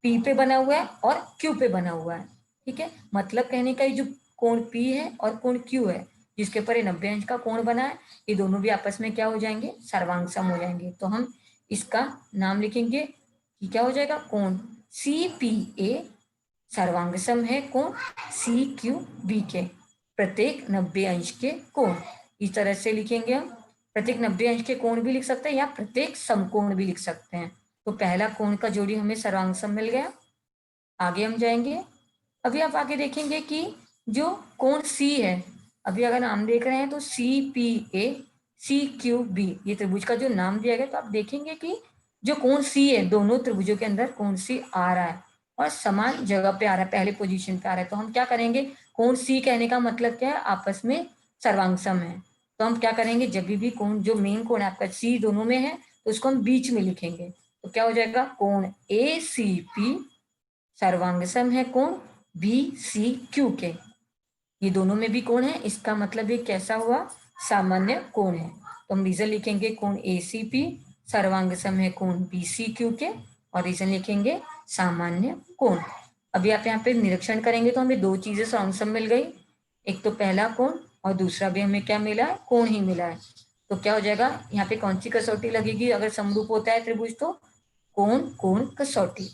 P पे बना हुआ है और Q पे बना हुआ है। ठीक है, मतलब कहने का ये जो कोण P है और कोण Q है जिसके ऊपर ये 90 अंश का कोण बना है, ये दोनों भी आपस में क्या हो जाएंगे, सर्वांग सम हो जाएंगे। तो हम इसका नाम लिखेंगे ये क्या हो जाएगा, कोण सी पी ए सर्वांग सम है कोण सी क्यू बी के प्रत्येक 90 अंश के कोण। इस तरह से लिखेंगे हम, प्रत्येक 90 अंश के कोण भी लिख सकते हैं या प्रत्येक समकोण भी लिख सकते हैं। तो पहला कोण का जोड़ी हमें सर्वांग सम मिल गया। आगे हम जाएंगे, अभी आप आगे देखेंगे कि जो कोण सी है, अभी अगर नाम देख रहे हैं तो C P A C Q B, ये त्रिभुज का जो नाम दिया गया, तो आप देखेंगे कि जो कोण सी है दोनों त्रिभुजों के अंदर कोण सी आ रहा है और समान जगह पे आ रहा है, पहले पोजीशन पे आ रहा है। तो हम क्या करेंगे, कोण सी कहने का मतलब क्या है, आपस में सर्वांग सम है। तो हम क्या करेंगे, जब भी कोण जो मेन कोण है आपका सी दोनों में है तो उसको हम बीच में लिखेंगे। तो क्या हो जाएगा, कोण ए सी पी सर्वांग सम है कोण बी सी क्यू के। ये दोनों में भी कोण है, इसका मतलब ये कैसा हुआ, सामान्य कोण है। तो हम रीजन लिखेंगे कोण ए सी पी सर्वांग सम है कोण बी सी क्यू के, और रीजन लिखेंगे सामान्य कोण। अभी आप यहाँ पे निरीक्षण करेंगे तो हमें दो चीजें सर्वांग सम मिल गई, एक तो पहला कोण और दूसरा भी हमें क्या मिला है, कोण ही मिला है। तो क्या हो जाएगा, यहाँ पे कौन सी कसौटी लगेगी अगर समरूप होता है त्रिभुज, तो कोण कोण कसौटी।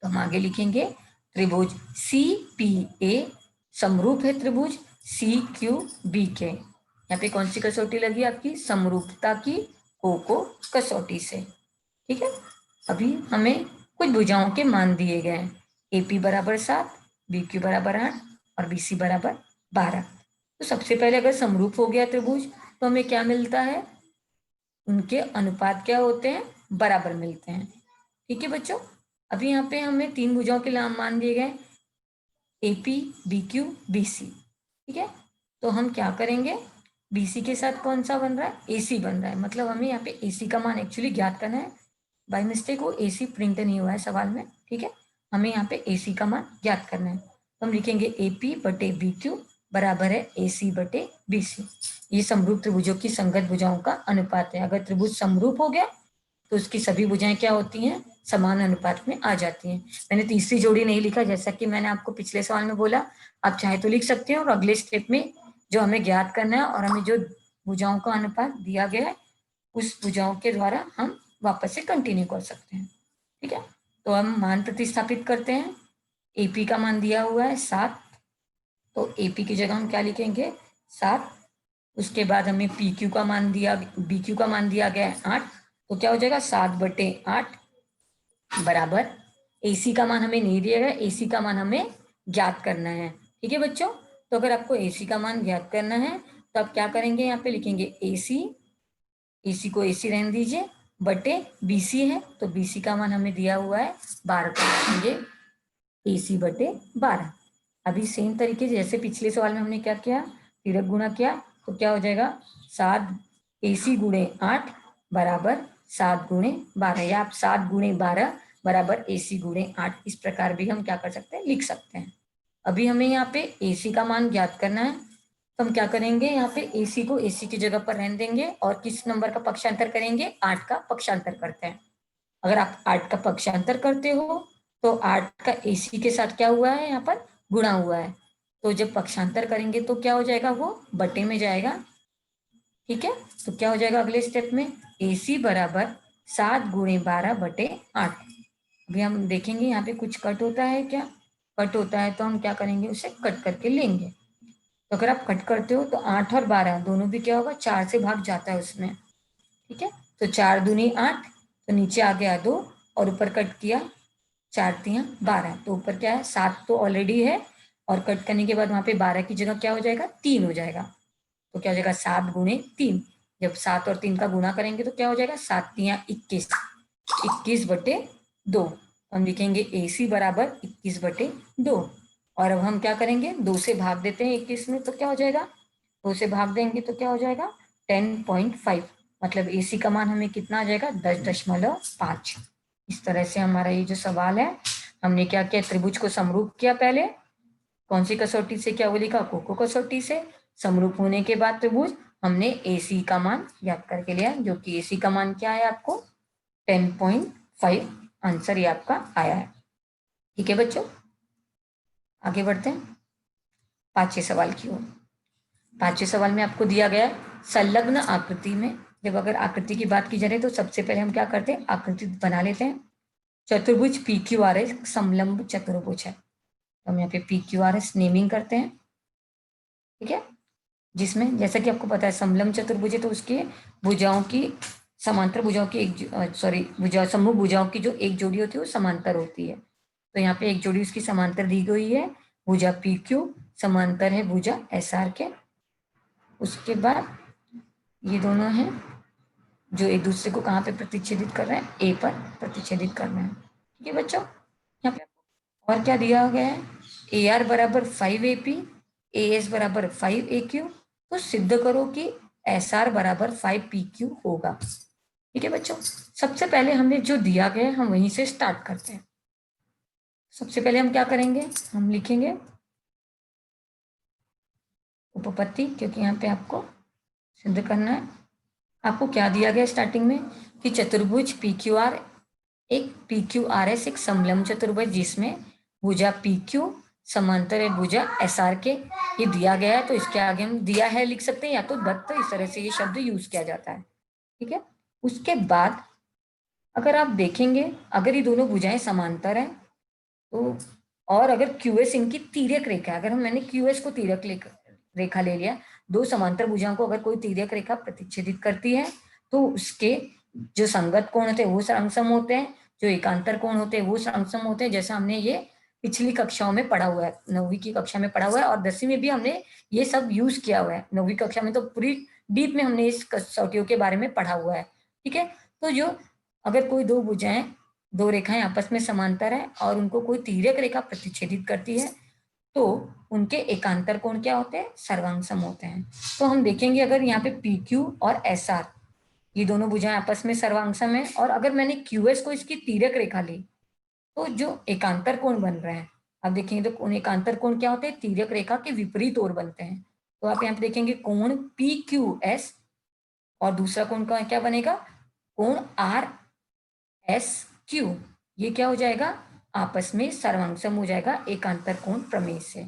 तो हम आगे लिखेंगे त्रिभुज सी पी ए समरूप है त्रिभुज सी क्यू बी के। यहाँ पे कौन सी कसौटी लगी आपकी, समरूपता की को कसौटी से। ठीक है, अभी हमें कुछ भुजाओं के मान दिए गए हैं, एपी बराबर 7, बी क्यू बराबर 8 और बी सी बराबर 12। तो सबसे पहले अगर समरूप हो गया त्रिभुज तो हमें क्या मिलता है, उनके अनुपात क्या होते हैं, बराबर मिलते हैं। ठीक है बच्चों, अभी यहाँ पे हमें तीन भुजाओं के नाम मान दिए गए, A P B Q B C. ठीक है, तो हम क्या करेंगे, बीसी के साथ कौन सा बन रहा है, एसी बन रहा है, मतलब हमें यहाँ पे एसी का मान एक्चुअली ज्ञात करना है। बाय मिस्टेक वो एसी प्रिंट नहीं हुआ है सवाल में। ठीक है, हमें यहाँ पे एसी का मान ज्ञात करना है, तो हम लिखेंगे एपी बटे बी क्यू बराबर है एसी बटे बी सी। ये समरूप त्रिभुजों की संगत भुजाओं का अनुपात है। अगर त्रिभुज समरूप हो गया तो उसकी सभी भुजाएं क्या होती हैं, समान अनुपात में आ जाती हैं। मैंने तीसरी जोड़ी नहीं लिखा, जैसा कि मैंने आपको पिछले सवाल में बोला, आप चाहे तो लिख सकते हैं और अगले स्टेप में जो हमें ज्ञात करना है और हमें जो भुजाओं का अनुपात दिया गया है उस भुजाओं के द्वारा हम वापस से कंटिन्यू कर सकते हैं। ठीक है, तो हम मान प्रतिस्थापित करते हैं। एपी का मान दिया हुआ है 7, तो एपी की जगह हम क्या लिखेंगे 7। उसके बाद हमें पी क्यू का मान दिया, बी क्यू का मान दिया गया है 8, तो क्या हो जाएगा 7/8 बराबर, एसी का मान हमें नहीं दिया गया, एसी का मान हमें ज्ञात करना है। ठीक है बच्चों, तो अगर आपको एसी का मान ज्ञात करना है तो आप क्या करेंगे, यहाँ पे लिखेंगे एसी, एसी को एसी रहने दीजिए, बटे बीसी है तो बीसी का मान हमें दिया हुआ है 12, को लिखेंगे एसी बटे 12। अभी सेम तरीके से जैसे पिछले सवाल में हमने क्या किया, तिरक गुणा किया, तो क्या हो जाएगा 7 एसी गुणे 8 बराबर 7 गुणे 12, या आप 7 गुणे 12 बराबर एसी गुणे 8, इस प्रकार भी हम क्या कर सकते हैं, लिख सकते हैं। अभी हमें यहाँ पे एसी का मान ज्ञात करना है, तो हम क्या करेंगे, यहाँ पे एसी को एसी की जगह पर रहने देंगे और किस नंबर का पक्षांतर करेंगे, 8 का पक्षांतर करते हैं। अगर आप 8 का पक्षांतर करते हो तो 8 का एसी के साथ क्या हुआ है, यहाँ पर गुणा हुआ है, तो जब पक्षांतर करेंगे तो क्या हो जाएगा, वो बटे में जाएगा। ठीक है, तो क्या हो जाएगा अगले स्टेप में, एसी बराबर 7 गुणे 12 बटे 8। अभी हम देखेंगे यहाँ पे कुछ कट होता है क्या, कट होता है तो हम क्या करेंगे, उसे कट करके लेंगे। तो अगर आप कट करते हो तो 8 और 12 दोनों भी क्या होगा, 4 से भाग जाता है उसमें। ठीक है, तो 4 दूनी 8, तो नीचे आ गया 2 और ऊपर कट किया 4 तियां 12, तो ऊपर क्या है 7 तो ऑलरेडी है और कट करने के बाद वहां पे 12 की जगह क्या हो जाएगा, 3 हो जाएगा। तो क्या हो जाएगा 7 गुणे 3, जब 7 और 3 का गुणा करेंगे तो क्या हो जाएगा 7 तियां 21, 21 बटे 2। हम लिखेंगे एसी बराबर 21 बटे 2। और अब हम क्या करेंगे, 2 से भाग देते हैं 21 में, तो क्या हो जाएगा, 2 से भाग देंगे तो क्या हो जाएगा 10.5, मतलब एसी का मान हमें कितना आ जाएगा 10.5। इस तरह से हमारा ये जो सवाल है, हमने क्या किया, त्रिभुज को समरूप किया, पहले कौन सी कसौटी से, क्या वो लिखा, कोको कसौटी से। समरूप होने के बाद त्रिभुज हमने एसी का मान याद करके लिया, जो कि एसी का मान क्या है आपको 10.5, आंसर ये आपका आया है। ठीक है बच्चों, आगे बढ़ते हैं 5वें सवाल की ओर। 5वें सवाल में आपको दिया गया है संलग्न आकृति में, जब अगर आकृति की बात की जा रही है तो सबसे पहले हम क्या करते हैं, आकृति बना लेते हैं। चतुर्भुज पी क्यू आर एस समलंब चतुर्भुज है। तो हम यहाँ पे P Q R S naming करते हैं, ठीक है। जिसमें जैसा कि आपको पता है समलंब चतुर्भुज है तो उसके भुजाओं की समांतर भुजाओं की एक भुजा समूह भुजाओं की जो एक जोड़ी होती है वो समांतर होती है। तो यहाँ पे एक जोड़ी उसकी समांतर दी गई है, भुजा पी क्यू समांतर है भुजा एस आर के। उसके बाद ये दोनों हैं जो एक दूसरे को कहाँ पे प्रतिच्छेदित कर रहे हैं, ए पर प्रतिच्छेदित कर रहे हैं, ठीक है बच्चों। यहाँ पे और क्या दिया गया है, ए आर बराबर 5 AP, ए एस बराबर 5 AQ। तो सिद्ध करो कि एस आर बराबर 5 PQ होगा, ठीक है बच्चों। सबसे पहले हमें जो दिया गया है हम वहीं से स्टार्ट करते हैं। सबसे पहले हम क्या करेंगे, हम लिखेंगे उपपत्ति, क्योंकि यहाँ पे आपको सिद्ध करना है। आपको क्या दिया गया स्टार्टिंग में कि चतुर्भुज पी क्यू आर एक पी क्यू आर एस एक समलंब चतुर्भुज जिसमें भुजा पी क्यू समांतर है भुजा एस आर के, ये दिया गया है। तो इसके आगे हम दिया है लिख सकते हैं या तो दत्त, इस तरह से ये शब्द यूज किया जाता है, ठीक है। उसके बाद अगर आप देखेंगे अगर ये दोनों भुजाएं समांतर हैं तो, और अगर क्यू एस इनकी तिर्यक रेखा, अगर हम मैंने क्यू एस को तिर्यक रेखा ले लिया, दो समांतर भुजाओं को अगर कोई तिर्यक रेखा प्रतिच्छेदित करती है तो उसके जो संगत कोण होते हैं वो श्रृंगसम होते हैं, जो एकांतर कोण होते हैं वो श्रृंगसम होते हैं। जैसा हमने ये पिछली कक्षाओं में पढ़ा हुआ है, 9वीं की कक्षा में पढ़ा हुआ है और 10वीं में भी हमने ये सब यूज किया हुआ है। 9वीं कक्षा में तो पूरी डीप में हमने इस कसौटियों के बारे में पढ़ा हुआ है, ठीक है। तो जो अगर कोई दो भुजाएं दो रेखाएं आपस में समांतर है और उनको कोई तिर्यक रेखा प्रतिच्छेदित करती है तो उनके एकांतर कोण क्या होते हैं, सर्वांगसम होते हैं। तो हम देखेंगे अगर यहाँ पे पी क्यू और एस आर ये दोनों भुजाएं आपस में सर्वांगसम है और अगर मैंने क्यू एस को इसकी तिर्यक रेखा ली तो जो एकांतर कोण बन रहे हैं, अब देखेंगे तो एकांतर कोण क्या होते हैं, तिर्यक रेखा के विपरीत ओर बनते हैं। तो आप यहाँ पे देखेंगे कोण पी क्यू एस और दूसरा कोण का क्या बनेगा, कोण आर एस क्यू, ये क्या हो जाएगा, आपस में सर्वांगसम हो जाएगा एकांतर कोण प्रमेय से,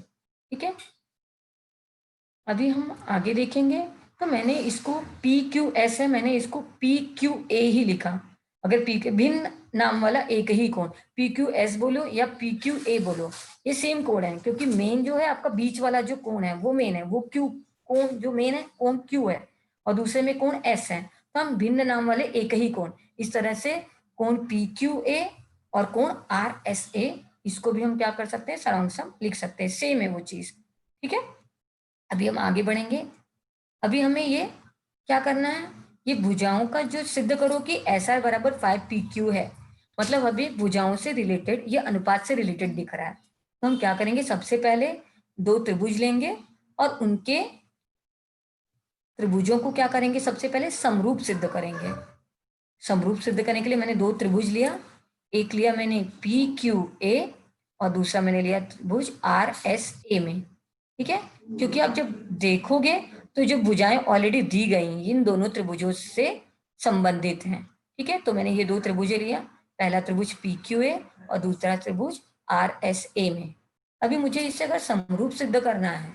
ठीक है। अभी हम आगे देखेंगे तो मैंने इसको पी क्यू एस है, मैंने इसको पी क्यू ए ही लिखा। अगर पी के भिन्न नाम वाला एक ही कोण, पी क्यू एस बोलो या पी क्यू ए बोलो, ये सेम कोण है क्योंकि मेन जो है आपका बीच वाला जो कोण है वो मेन है, वो क्यू कोण जो मेन है कोण क्यू है और दूसरे में कोण एस है। तो हम भिन्न नाम वाले एक ही कोण, इस तरह से कोण पी क्यू ए और कोण आर एस ए, इसको भी हम क्या कर सकते हैं, सर्वांगसम लिख सकते हैं, सेम है वो चीज, ठीक है। अभी हम आगे बढ़ेंगे। अभी हमें ये क्या करना है, ये भुजाओं का जो सिद्ध करो कि एस आर बराबर 5 PQ है, मतलब अभी भुजाओं से रिलेटेड ये अनुपात से रिलेटेड दिख रहा है। तो हम क्या करेंगे, सबसे पहले दो त्रिभुज लेंगे और उनके त्रिभुजों को क्या करेंगे, सबसे पहले समरूप सिद्ध करेंगे। समरूप सिद्ध करने के लिए मैंने दो त्रिभुज लिया, एक लिया मैंने पी क्यू ए और दूसरा मैंने लिया त्रिभुज आर एस ए में, ठीक है। क्योंकि आप जब देखोगे तो जो भुजाएं ऑलरेडी दी गई इन दोनों त्रिभुजों से संबंधित हैं, ठीक है। तो मैंने ये दो त्रिभुज लिया, पहला त्रिभुज पी क्यू ए और दूसरा त्रिभुज आर एस ए में। अभी मुझे इससे अगर समरूप सिद्ध करना है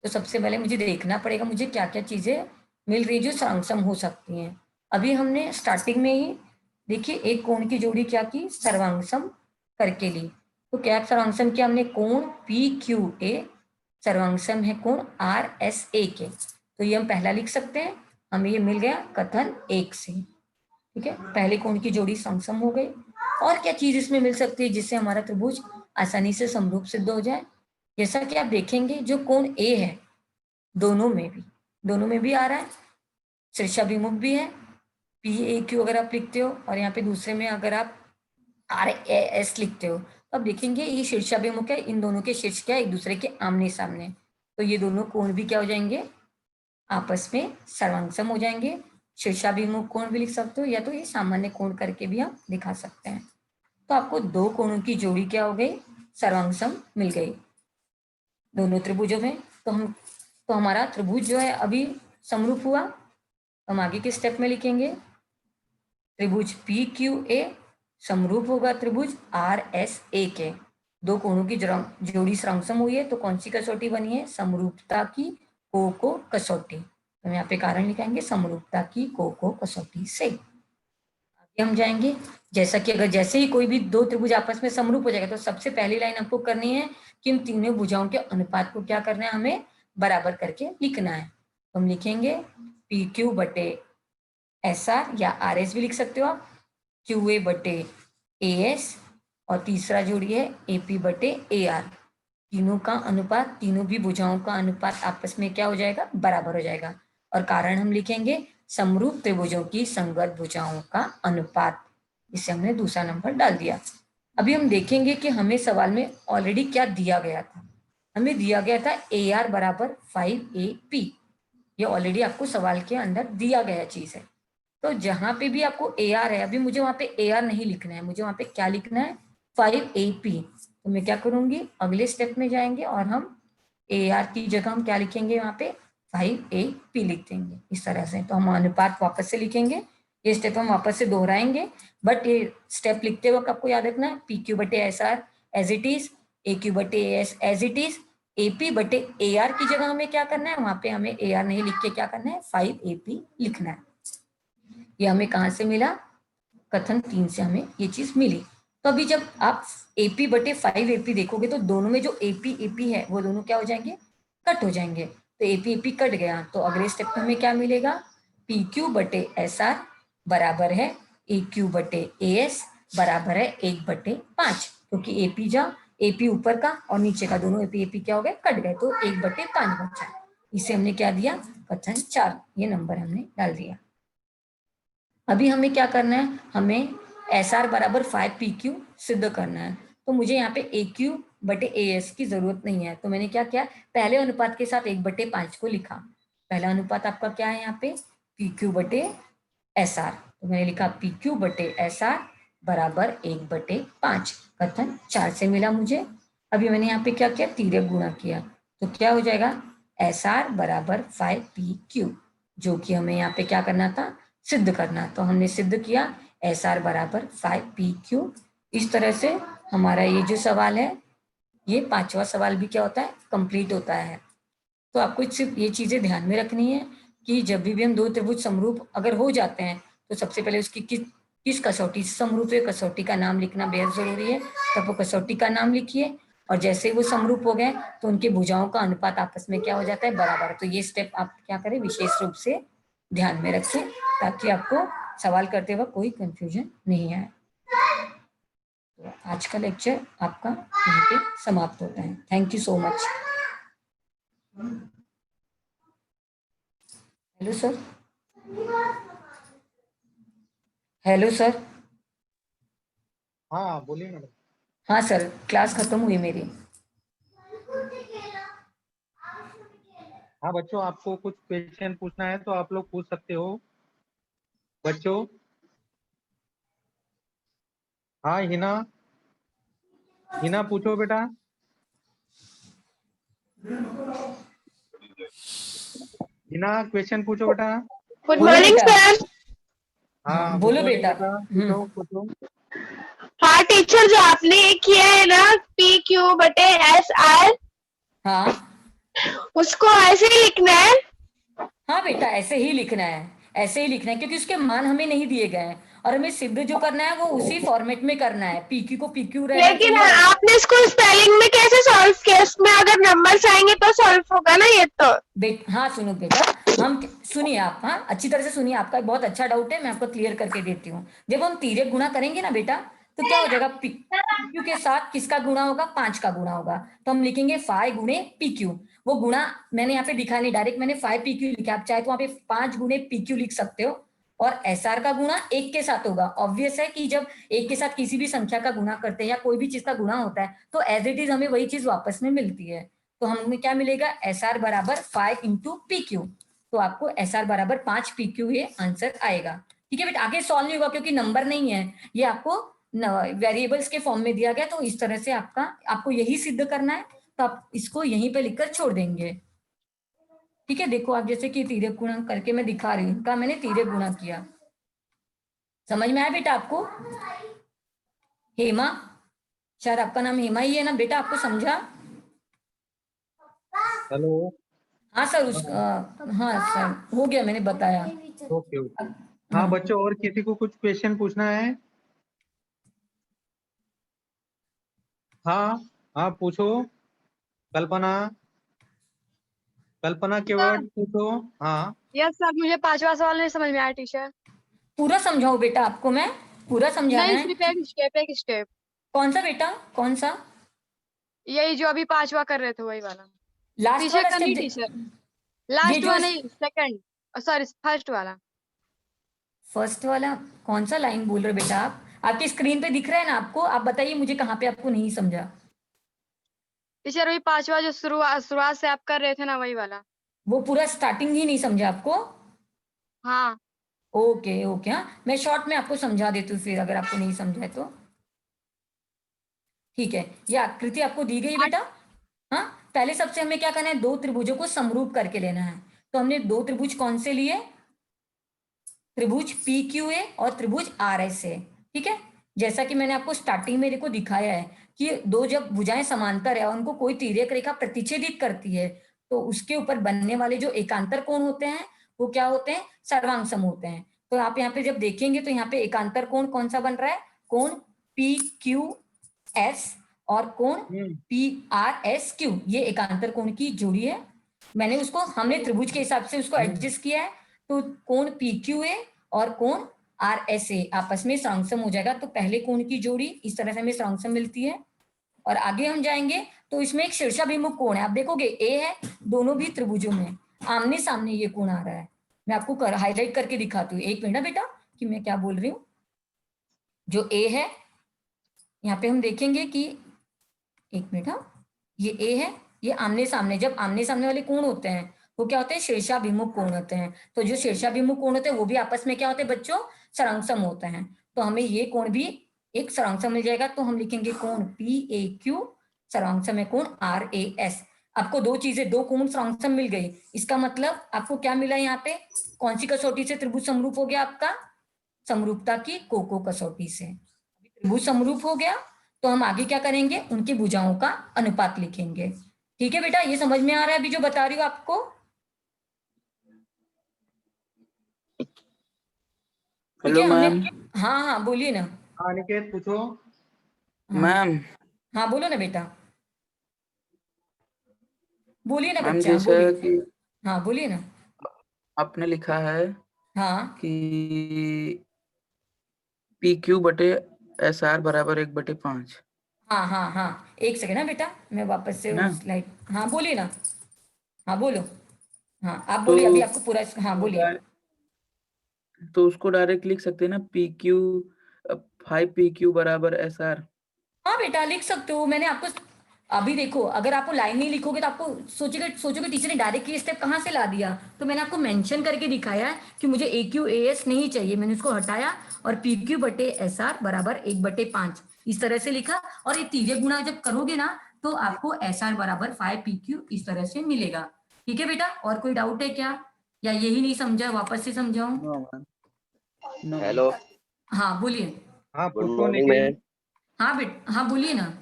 तो सबसे पहले मुझे देखना पड़ेगा मुझे क्या क्या चीजें मिल रही जो सर्वांगसम हो सकती हैं। अभी हमने स्टार्टिंग में ही देखिए एक कोण की जोड़ी क्या की, सर्वांगसम करके ली। तो क्या सर्वांगसम किया हमने, कोण पी क्यू ए सर्वांगसम है कोण आर एस ए के। तो ये हम पहला लिख सकते हैं, हमें ये मिल गया कथन 1 से, ठीक है। पहले कोण की जोड़ी समसम हो गई। और क्या चीज इसमें मिल सकती है जिससे हमारा त्रिभुज आसानी से समरूप सिद्ध हो जाए, जैसा कि आप देखेंगे जो कोण ए है दोनों में भी आ रहा है, शीर्षाभिमुख भी है, पी ए क्यू अगर आप लिखते हो और यहाँ पे दूसरे में अगर आप आर ए एस लिखते हो तो आप देखेंगे ये शीर्षाभिमुख है, इन दोनों के शीर्ष क्या एक दूसरे के आमने सामने, तो ये दोनों कोण भी क्या हो जाएंगे, आपस में सर्वांगसम हो जाएंगे। शीर्षाभिमुख कोण भी लिख सकते हो या तो ये सामान्य कोण करके भी आप दिखा सकते हैं। तो आपको दो कोणों की जोड़ी क्या हो गई, सर्वांगसम मिल गई दोनों त्रिभुजों में। तो हमारा त्रिभुज जो है अभी समरूप हुआ। हम आगे के स्टेप में लिखेंगे त्रिभुज पी क्यू ए समरूप होगा त्रिभुज आर एस ए के। दो कोणों की जोड़ी सर्वांगसम हुई है तो कौन सी कसौटी बनी है, समरूपता की को कसौटी। तो हम यहाँ पे कारण लिखेंगे समरूपता की को कसौटी से। आगे हम जाएंगे, जैसा कि अगर जैसे ही कोई भी दो त्रिभुज आपस में समरूप हो जाएगा तो सबसे पहली लाइन आपको करनी है कि इन तीनों भुजाओं के अनुपात को क्या करना है, हमें बराबर करके लिखना है। तो हम लिखेंगे पी क्यू बटे एस आर, या आर एस भी लिख सकते हो आप, क्यू ए बटे ए एस, और तीसरा जोड़िए ए पी बटे ए आर। तीनों का अनुपात, तीनों भी भुजाओं का अनुपात आपस में क्या हो जाएगा, बराबर हो जाएगा। और कारण हम लिखेंगे समरूप त्रिभुजों की संगत भुजाओं का अनुपात। इसे हमने दूसरा नंबर डाल दिया। अभी हम देखेंगे कि हमें सवाल में ऑलरेडी क्या दिया गया था। हमें दिया गया था ए आर बराबर 5AP। ये ऑलरेडी आपको सवाल के अंदर दिया गया चीज है। तो जहां पे भी आपको ए आर है, अभी मुझे वहां पे ए आर नहीं लिखना है, मुझे वहां पे क्या लिखना है, 5AP। तो मैं क्या करूंगी, अगले स्टेप में जाएंगे और हम ए आर की जगह हम क्या लिखेंगे, वहां पे 5AP लिख देंगे इस तरह से। तो हम अनुपात वापस से लिखेंगे, ये स्टेप हम वापस से दोहराएंगे, बट ये स्टेप लिखते वक्त आपको याद रखना है पी क्यू बटे S R as it is, A Q बटे S as it is, AP बटे ए आर की जगह हमें क्या करना है, वहां पे हमें ए आर नहीं लिख के क्या करना है, 5AP लिखना है। ये हमें कहाँ से मिला, कथन 3 से हमें ये चीज मिली। तो अभी जब आप AP बटे 5AP देखोगे तो दोनों में जो AP AP है वो दोनों क्या हो जाएंगे, कट हो जाएंगे। तो AP AP कट गया, तो अगले स्टेप में हमें क्या मिलेगा, PQ बटे SR बराबर है AQ बटे AS बराबर है 1/5, क्योंकि AP जा AP ऊपर का और नीचे का दोनों AP AP क्या हो गए, कट गए, तो 1/5 बचा। इसे हमने क्या दिया, कथन 4, ये नंबर हमने डाल दिया। अभी हमें क्या करना है, हमें एस आर बराबर 5PQ सिद्ध करना है। तो मुझे यहाँ पे AQ बटे AS की जरूरत नहीं है, तो मैंने क्या किया, पहले अनुपात के साथ 1/5 को लिखा। पहला अनुपात आपका क्या है यहाँ पे, PQ बटे SR, तो मैंने लिखा PQ बटे SR बराबर 1/5, कथन 4 से मिला मुझे। अभी मैंने यहाँ पे क्या किया, तिर्यक गुणा किया, तो क्या हो जाएगा, SR बराबर 5PQ, जो कि हमें यहाँ पे क्या करना था, सिद्ध करना। तो हमने सिद्ध किया SR बराबर 5PQ। इस तरह से हमारा ये जो सवाल है, ये 5वां सवाल भी क्या होता है, कंप्लीट होता है। तो आपको सिर्फ ये चीजें ध्यान में रखनी है कि जब भी हम दो त्रिभुज समरूप अगर हो जाते हैं तो सबसे पहले उसकी किस कसौटी से समरूप है, कसौटी का नाम लिखना बेहद जरूरी है। तब वो कसौटी का नाम लिखिए, और जैसे ही वो समरूप हो गए तो उनके भुजाओं का अनुपात आपस में क्या हो जाता है, बराबर। तो ये स्टेप आप क्या करें, विशेष रूप से ध्यान में रखें, ताकि आपको सवाल करते वक्त कोई कंफ्यूजन नहीं आए। तो आज का लेक्चर आपका यहीं पे समाप्त होता है। Thank you so much. Hello sir, hello sir. हाँ बोलिए मैडम। हाँ सर, क्लास खत्म हुई मेरी। हाँ बच्चों, आपको कुछ क्वेश्चन पूछना है तो आप लोग पूछ सकते हो बच्चों। हाँ हिना, हिना पूछो बेटा। हिना क्वेश्चन पूछो बेटा। गुड बोलो मॉर्निंग बेटा। सर। हाँ गुड बोलो मॉर्निंग बेटा। बेटा, पूछो पूछो। हाँ टीचर, जो आपने ये किया है ना PQ बटे SR, हाँ उसको ऐसे ही लिखना है। हाँ बेटा, ऐसे ही लिखना है, ऐसे ही लिखना है, क्योंकि उसके मान हमें नहीं दिए गए हैं और हमें सिद्ध जो करना है वो उसी फॉर्मेट में करना है। PQ को PQ रहना लेकिन चाहिए और आपने इसको स्पेलिंग में कैसे सॉल्व किया? इसमें अगर नंबर्स आएंगे तो सॉल्व होगा ना ये तो। हाँ सुनो बेटा, हम सुनिए आप, हाँ अच्छी तरह से सुनिए, आपका बहुत अच्छा डाउट है, मैं आपको क्लियर करके देती हूँ। जब हम तिर्यक गुणा करेंगे ना बेटा, तो क्या हो जाएगा, PQ के साथ किसका गुणा होगा, 5 का गुणा होगा। तो हम लिखेंगे 5 गुणे PQ। वो गुणा मैंने यहाँ पे दिखा नहीं, डायरेक्ट मैंने 5PQ लिखा, आप चाहे तो वहां पे 5 गुणे PQ लिख सकते हो। और SR का गुणा 1 के साथ होगा। ऑब्वियस है कि जब 1 के साथ किसी भी संख्या का गुणा करते हैं या कोई भी चीज का गुणा होता है तो एज इट इज हमें वही चीज वापस में मिलती है। तो हमें क्या मिलेगा, SR बराबर 5 इंटू PQ। तो आपको SR बराबर 5PQ ये आंसर आएगा। ठीक है बेटा, आगे सॉल्व नहीं होगा क्योंकि नंबर नहीं है, ये आपको वेरिएबल्स के फॉर्म में दिया गया। तो इस तरह से आपको यही सिद्ध करना है, तो आप इसको यहीं पे लिखकर छोड़ देंगे। ठीक है, देखो आप जैसे कि तिर्यक गुणा करके मैं दिखा रही हूँ, मैंने तिर्यक गुणा किया, समझ में आया बेटा आपको। हेमा, शायद आपका नाम हेमा ही है ना बेटा, आपको समझा। हेलो। हाँ सर, हाँ हाँ सर, हो गया, मैंने बताया। Okay okay. हाँ बच्चों, और किसी को कुछ क्वेश्चन पूछना है? हाँ हाँ पूछो। कल्पना, कल्पना केवट पूछो। हाँ यस सर, मुझे पांचवा सवाल नहीं समझ में आया टीचर। पूरा समझाओ बेटा, आपको मैं पूरा समझाना नहीं, है। सिर्फ एक स्टेप एक स्टेप। कौन सा बेटा, कौन सा? यही जो अभी पांचवा कर रहे थे वही वाला। लास्ट पीछे वाला का नहीं स्टेप? टीचर, ये लास्ट जो वाला नहीं, सेकंड, सॉरी फर्स्ट वाला। फर्स्ट वाला कौन सा लाइन बोल रहे हो बेटा आप? आपकी स्क्रीन पे दिख रहा है ना आपको? आप बताइए मुझे कहाँ पे आपको नहीं समझा। टीचर वही पांचवा जो शुरुआत से आप कर रहे थे ना वही वाला। वो पूरा स्टार्टिंग ही नहीं समझा आपको? हाँ ओके ओके, हाँ मैं शॉर्ट में आपको समझा देती हूँ फिर, अगर आपको नहीं समझा है तो। ठीक है, ये आकृति आपको दी गई बेटा। हाँ, पहले सबसे हमें क्या करना है, दो त्रिभुजों को समरूप करके लेना है। तो हमने दो त्रिभुज कौन से लिए? त्रिभुज पी क्यू ए और त्रिभुज आर एस ए। ठीक है, जैसा कि मैंने आपको स्टार्टिंग में देखो दिखाया है कि दो जब भुजाएं समांतर है और उनको कोई तिर्यक रेखा प्रतिच्छेदित करती है तो उसके ऊपर बनने वाले जो एकांतर कोण होते हैं वो क्या होते हैं? सर्वांग सम होते हैं। तो आप यहाँ पे जब देखेंगे तो यहाँ पे एकांतर कोण कौन सा बन रहा है? कोण पी क्यू एस और कोण पी आर एस क्यू, ये एकांतर कोण की जोड़ी है। मैंने उसको, हमने त्रिभुज के हिसाब से उसको एडजस्ट किया है। तो कोण पी क्यू ए और कोण आर एस ए आपस में सरांगसम हो जाएगा। तो पहले कोण की जोड़ी इस तरह से हमें सरांगसम मिलती है। और आगे हम जाएंगे तो इसमें एक शीर्षाभिमुख कोण है। आप देखोगे ए है, दोनों भी त्रिभुजों में आमने सामने ये कोण आ रहा है। मैं आपको हाईलाइट करके दिखाती हूँ, एक मिनट ना बेटा कि मैं क्या बोल रही हूँ। जो ए है, यहाँ पे हम देखेंगे कि, एक मिनट, हाँ ये ए है, ये आमने सामने, जब आमने सामने वाले कोण होते हैं वो क्या होते हैं? शीर्षाभिमुख कोण होते हैं। तो जो शीर्षाभिमुख कोण होते हैं वो भी आपस में क्या होते हैं बच्चों? सरांगसम होते हैं। तो हमें ये कोण भी एक सरांगसम मिल जाएगा। तो हम लिखेंगे कोण पी ए क्यू सरांगसम है कोण आर ए एस। आपको दो चीजें, दो कोण सरांगसम मिल गई, इसका मतलब आपको क्या मिला यहाँ पे? कौन सी कसौटी से त्रिभुज समरूप हो गया आपका? समरूपता की कोको कसौटी से त्रिभुज समरूप हो गया। तो हम आगे क्या करेंगे? उनकी भुजाओं का अनुपात लिखेंगे। ठीक है बेटा, ये समझ में आ रहा है अभी जो बता रही हूँ आपको? ठीक हेलो है, हमने, मैम। हाँ हाँ बोलिए ना। हाँ अनिकेत पूछो। हाँ मैम हाँ बोलो ना बेटा, बोलिए ना मैम बच्चा, जैसा बोलिए। कि हाँ बोलिए ना। आपने लिखा है हाँ कि पी क्यू बटे एस आर बराबर 1/5 हाँ हाँ हाँ, एक सेकेंड ना बेटा, मैं वापस से ना। उस स्लाइड, हाँ बोलिए ना, हाँ बोलो। हाँ आप तो बोलिए, अभी आपको पूरा, हाँ बोलिए। तो उसको डायरेक्ट लिख सकते हैं ना, पी क्यू 5 PQ बराबर एस आर। हाँ बेटा लिख सकते हो। मैंने आपको अभी देखो, अगर आपको लाइन नहीं लिखोगे तो आपको सोचोगे टीचर ने डायरेक्ट ये स्टेप कहाँ से ला दिया। तो मैंने आपको मेंशन करके दिखाया है कि मुझे ए क्यू ए एस नहीं चाहिए, मैंने उसको हटाया और पी क्यू बटे एस आर बराबर 1/5 इस तरह से लिखा। और ये तिर्यक गुणा जब करोगे ना तो आपको एस आर बराबर 5 PQ इस तरह से मिलेगा। ठीक है बेटा, और कोई डाउट है क्या, या यही नहीं समझा, वापस से समझाऊं? No ma'am, no. हेलो, हाँ बोलिए। हाँ गुड पूछो मॉर्निंग निखिल। मैम। हाँ हाँ बोलिए ना।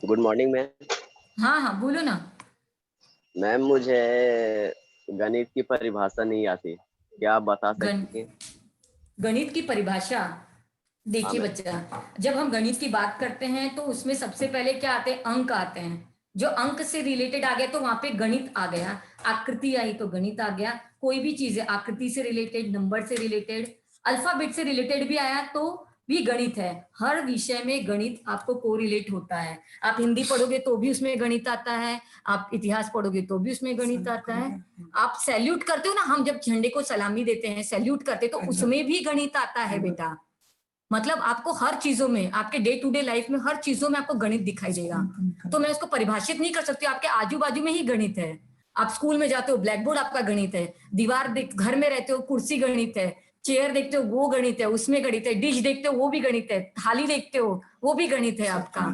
Good morning ma'am. हाँ हाँ बोलो ना। मैम मुझे गणित की परिभाषा नहीं आती, क्या आप बता गण सकती हैं? गणित की परिभाषा, हाँ देखिए मैम। बच्चा, जब हम गणित की बात करते हैं तो उसमें सबसे पहले क्या आते हैं? अंक आते हैं। जो अंक से रिलेटेड आ गया तो वहां पे गणित आ गया। आकृति आई तो गणित आ गया। कोई भी चीज है आकृति से रिलेटेड, नंबर से रिलेटेड, अल्फाबेट से रिलेटेड भी आया तो भी गणित है। हर विषय में गणित आपको कोरिलेट होता है। आप हिंदी पढ़ोगे तो भी उसमें गणित आता है, आप इतिहास पढ़ोगे तो भी उसमें गणित आता है। आप सैल्यूट करते हो ना, हम जब झंडे को सलामी देते हैं, सैल्यूट करते तो उसमें भी गणित आता है बेटा। मतलब आपको हर चीजों में, आपके डे टू डे लाइफ में हर चीजों में आपको गणित दिखाई देगा। तो मैं उसको परिभाषित नहीं कर सकती, आपके आजू बाजू में ही गणित है। आप स्कूल में जाते हो, ब्लैक बोर्ड आपका गणित है, दीवार घर में रहते हो, कुर्सी गणित है, चेयर देखते हो वो गणित है, उसमें गणित है, डिश देखते हो वो भी गणित है, थाली देखते हो वो भी गणित है आपका।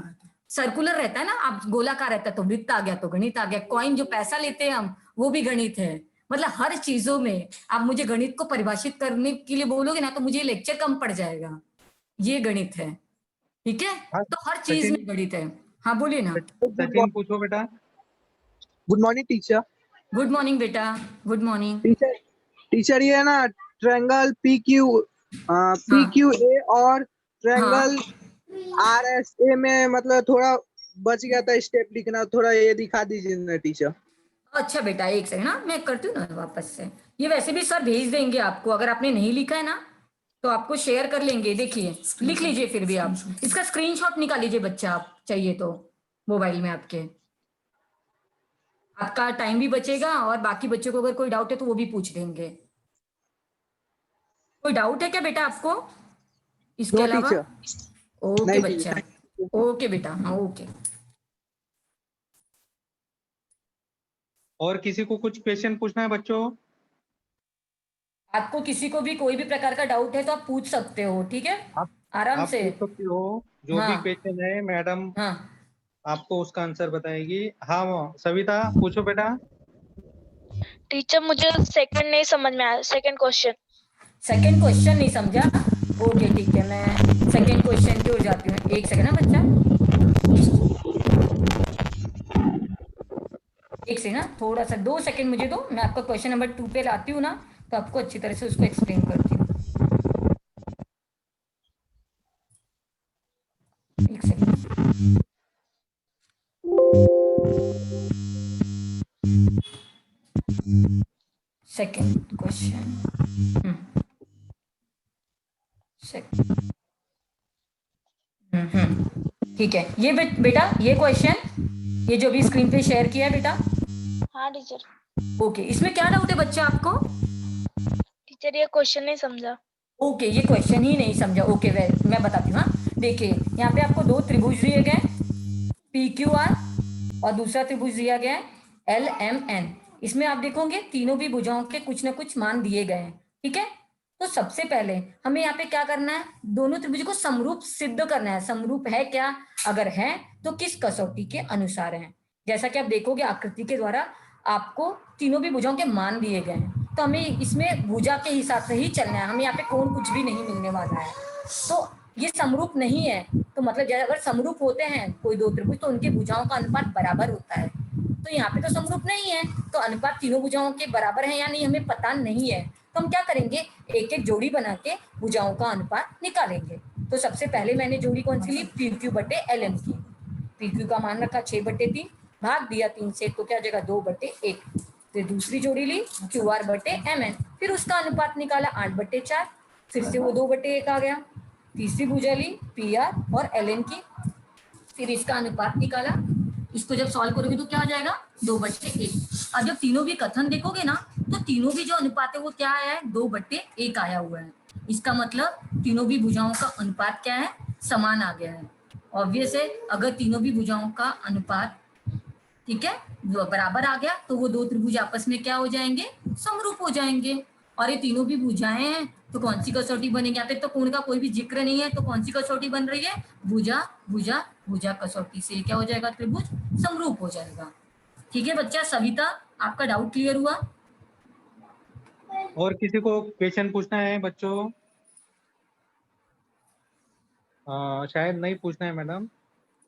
सर्कुलर रहता है ना, आप गोलाकार रहता है तो वृत्त आ गया तो गणित आ गया। कॉइन जो पैसा लेते हैं हम, वो भी गणित है। मतलब हर चीजों में आप मुझे गणित को परिभाषित करने के लिए बोलोगे ना तो मुझे लेक्चर कम पड़ जाएगा। ये गणित है, ठीक है? हाँ तो हर चीज सचिन, में गणित है। हाँ बोलिए ना। सचिन पूछो बेटा। Good morning teacher. Good morning बेटा, गुड मॉर्निंग। टीचर टीचर ये है ना ट्रायंगल PQA और ट्रायंगल RSA में मतलब थोड़ा बच गया था स्टेप लिखना, थोड़ा ये दिखा दीजिए ना टीचर। अच्छा बेटा एक सेकंड ना, मैं करती हूँ ना वापस से। ये वैसे भी सर भेज देंगे आपको, अगर आपने नहीं लिखा है ना तो आपको शेयर कर लेंगे। देखिए लिख लीजिए, फिर भी आप इसका स्क्रीनशॉट निकाल लीजिए बच्चा, आप चाहिए तो मोबाइल में आपके, आपका टाइम भी बचेगा और बाकी बच्चों को अगर कोई डाउट है तो वो भी पूछ लेंगे। कोई डाउट है क्या बेटा आपको इसके नो अलावा? टीचर। ओके नहीं बच्चा, ओके बेटा, हाँ ओके। और किसी को कुछ क्वेश्चन पूछना है बच्चों? आपको किसी को भी कोई भी प्रकार का डाउट है तो आप पूछ सकते हो, ठीक है, आराम आप से। पूछ सकते हो, जो भी हाँ क्वेश्चन है मैडम हाँ आपको उसका आंसर बताएगी। हाँ सविता पूछो बेटा। टीचर मुझे सेकंड नहीं समझ में आया, सेकंड क्वेश्चन। सेकंड क्वेश्चन नहीं समझा? ओके ठीक है, मैं सेकंड क्वेश्चन की ओर जाती हूँ। एक सेकंड ना बच्चा, एक सेकंड ना, थोड़ा सा 2 सेकंड मुझे दो, मैं आपका क्वेश्चन नंबर 2 पे लाती हूँ ना, तो आपको अच्छी तरह से उसको एक्सप्लेन करती हूँ। एक सेकंड। सेकंड क्वेश्चन, ठीक है। ये बेटा ये क्वेश्चन, ये जो अभी स्क्रीन पे शेयर किया है बेटा। हाँ टीचर। ओके, इसमें क्या डाउट है बच्चा आपको? टीचर ये क्वेश्चन नहीं समझा। ओके, ये क्वेश्चन ही नहीं समझा। ओके मैं बताती हूँ। हाँ देखिए, यहाँ पे आपको 2 त्रिभुज दिए गए PQR और दूसरा त्रिभुज दिया गया है LMN। इसमें आप देखोगे तीनों भी भुजाओं के कुछ ना कुछ मान दिए गए हैं, ठीक है। तो सबसे पहले हमें यहाँ पे क्या करना है, दोनों त्रिभुज को समरूप सिद्ध करना है। समरूप है क्या, अगर है तो किस कसौटी के अनुसार है। जैसा कि आप देखोगे आकृति के द्वारा आपको तीनों भी भुजाओं के मान दिए गए हैं, तो हमें इसमें भुजा के हिसाब से ही चलना है। हमें यहाँ पे कोण कुछ भी नहीं मिलने वाला है। तो ये समरूप नहीं है, तो मतलब अगर समरूप होते हैं कोई 2 त्रिभुज तो उनकी भुजाओं का अनुपात बराबर होता है। तो यहाँ पे तो समरूप नहीं है, तो अनुपात तीनों भुजाओं के बराबर है या नहीं हमें पता नहीं है। तो हम क्या करेंगे, एक एक जोड़ी बना के भुजाओं का अनुपात निकालेंगे। तो सबसे पहले मैंने जोड़ी कौन सी ली, PQ बटे LM की। PQ का मान रखा 6/3, भाग दिया 3 से, तो क्या हो जाएगा 2/1। फिर दूसरी जोड़ी ली QR बटे MN, फिर उसका अनुपात निकाला 8/4, फिर से वो 2/1 आ गया। तीसरी भुजा ली PR और LN की, फिर इसका अनुपात निकाला। इसको जब सॉल्व करोगे तो क्या हो जाएगा 2/1। अब जब तीनों भी कथन देखोगे ना, तो तीनों भी जो अनुपात है वो क्या आया है, 2/1 आया हुआ है। इसका मतलब तीनों भी भुजाओं का अनुपात क्या है, समान आ गया है। ऑब्वियस है, अगर तीनों भी भुजाओं का अनुपात ठीक है बराबर आ गया तो वो 2 त्रिभुज आपस में क्या हो जाएंगे, समरूप हो जाएंगे। और ये तीनों भी भुजाएं हैं तो कौन सी कसौटी बनेगी, यहाँ पे तो कोण का कोई भी जिक्र नहीं है, तो कौन सी कसौटी बन रही है, भुजा भुजा भुजा कसौटी से क्या हो जाएगा, त्रिभुज समरूप हो जाएगा। ठीक है बच्चा, सविता आपका डाउट क्लियर हुआ? और किसी को क्वेश्चन पूछना है बच्चों? शायद नहीं पूछना है मैडम।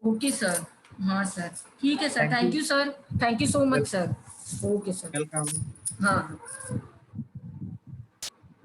ओके सर, हाँ सर ठीक है sir, thank you sir, thank you so much sir. Okay sir, welcome. हाँ।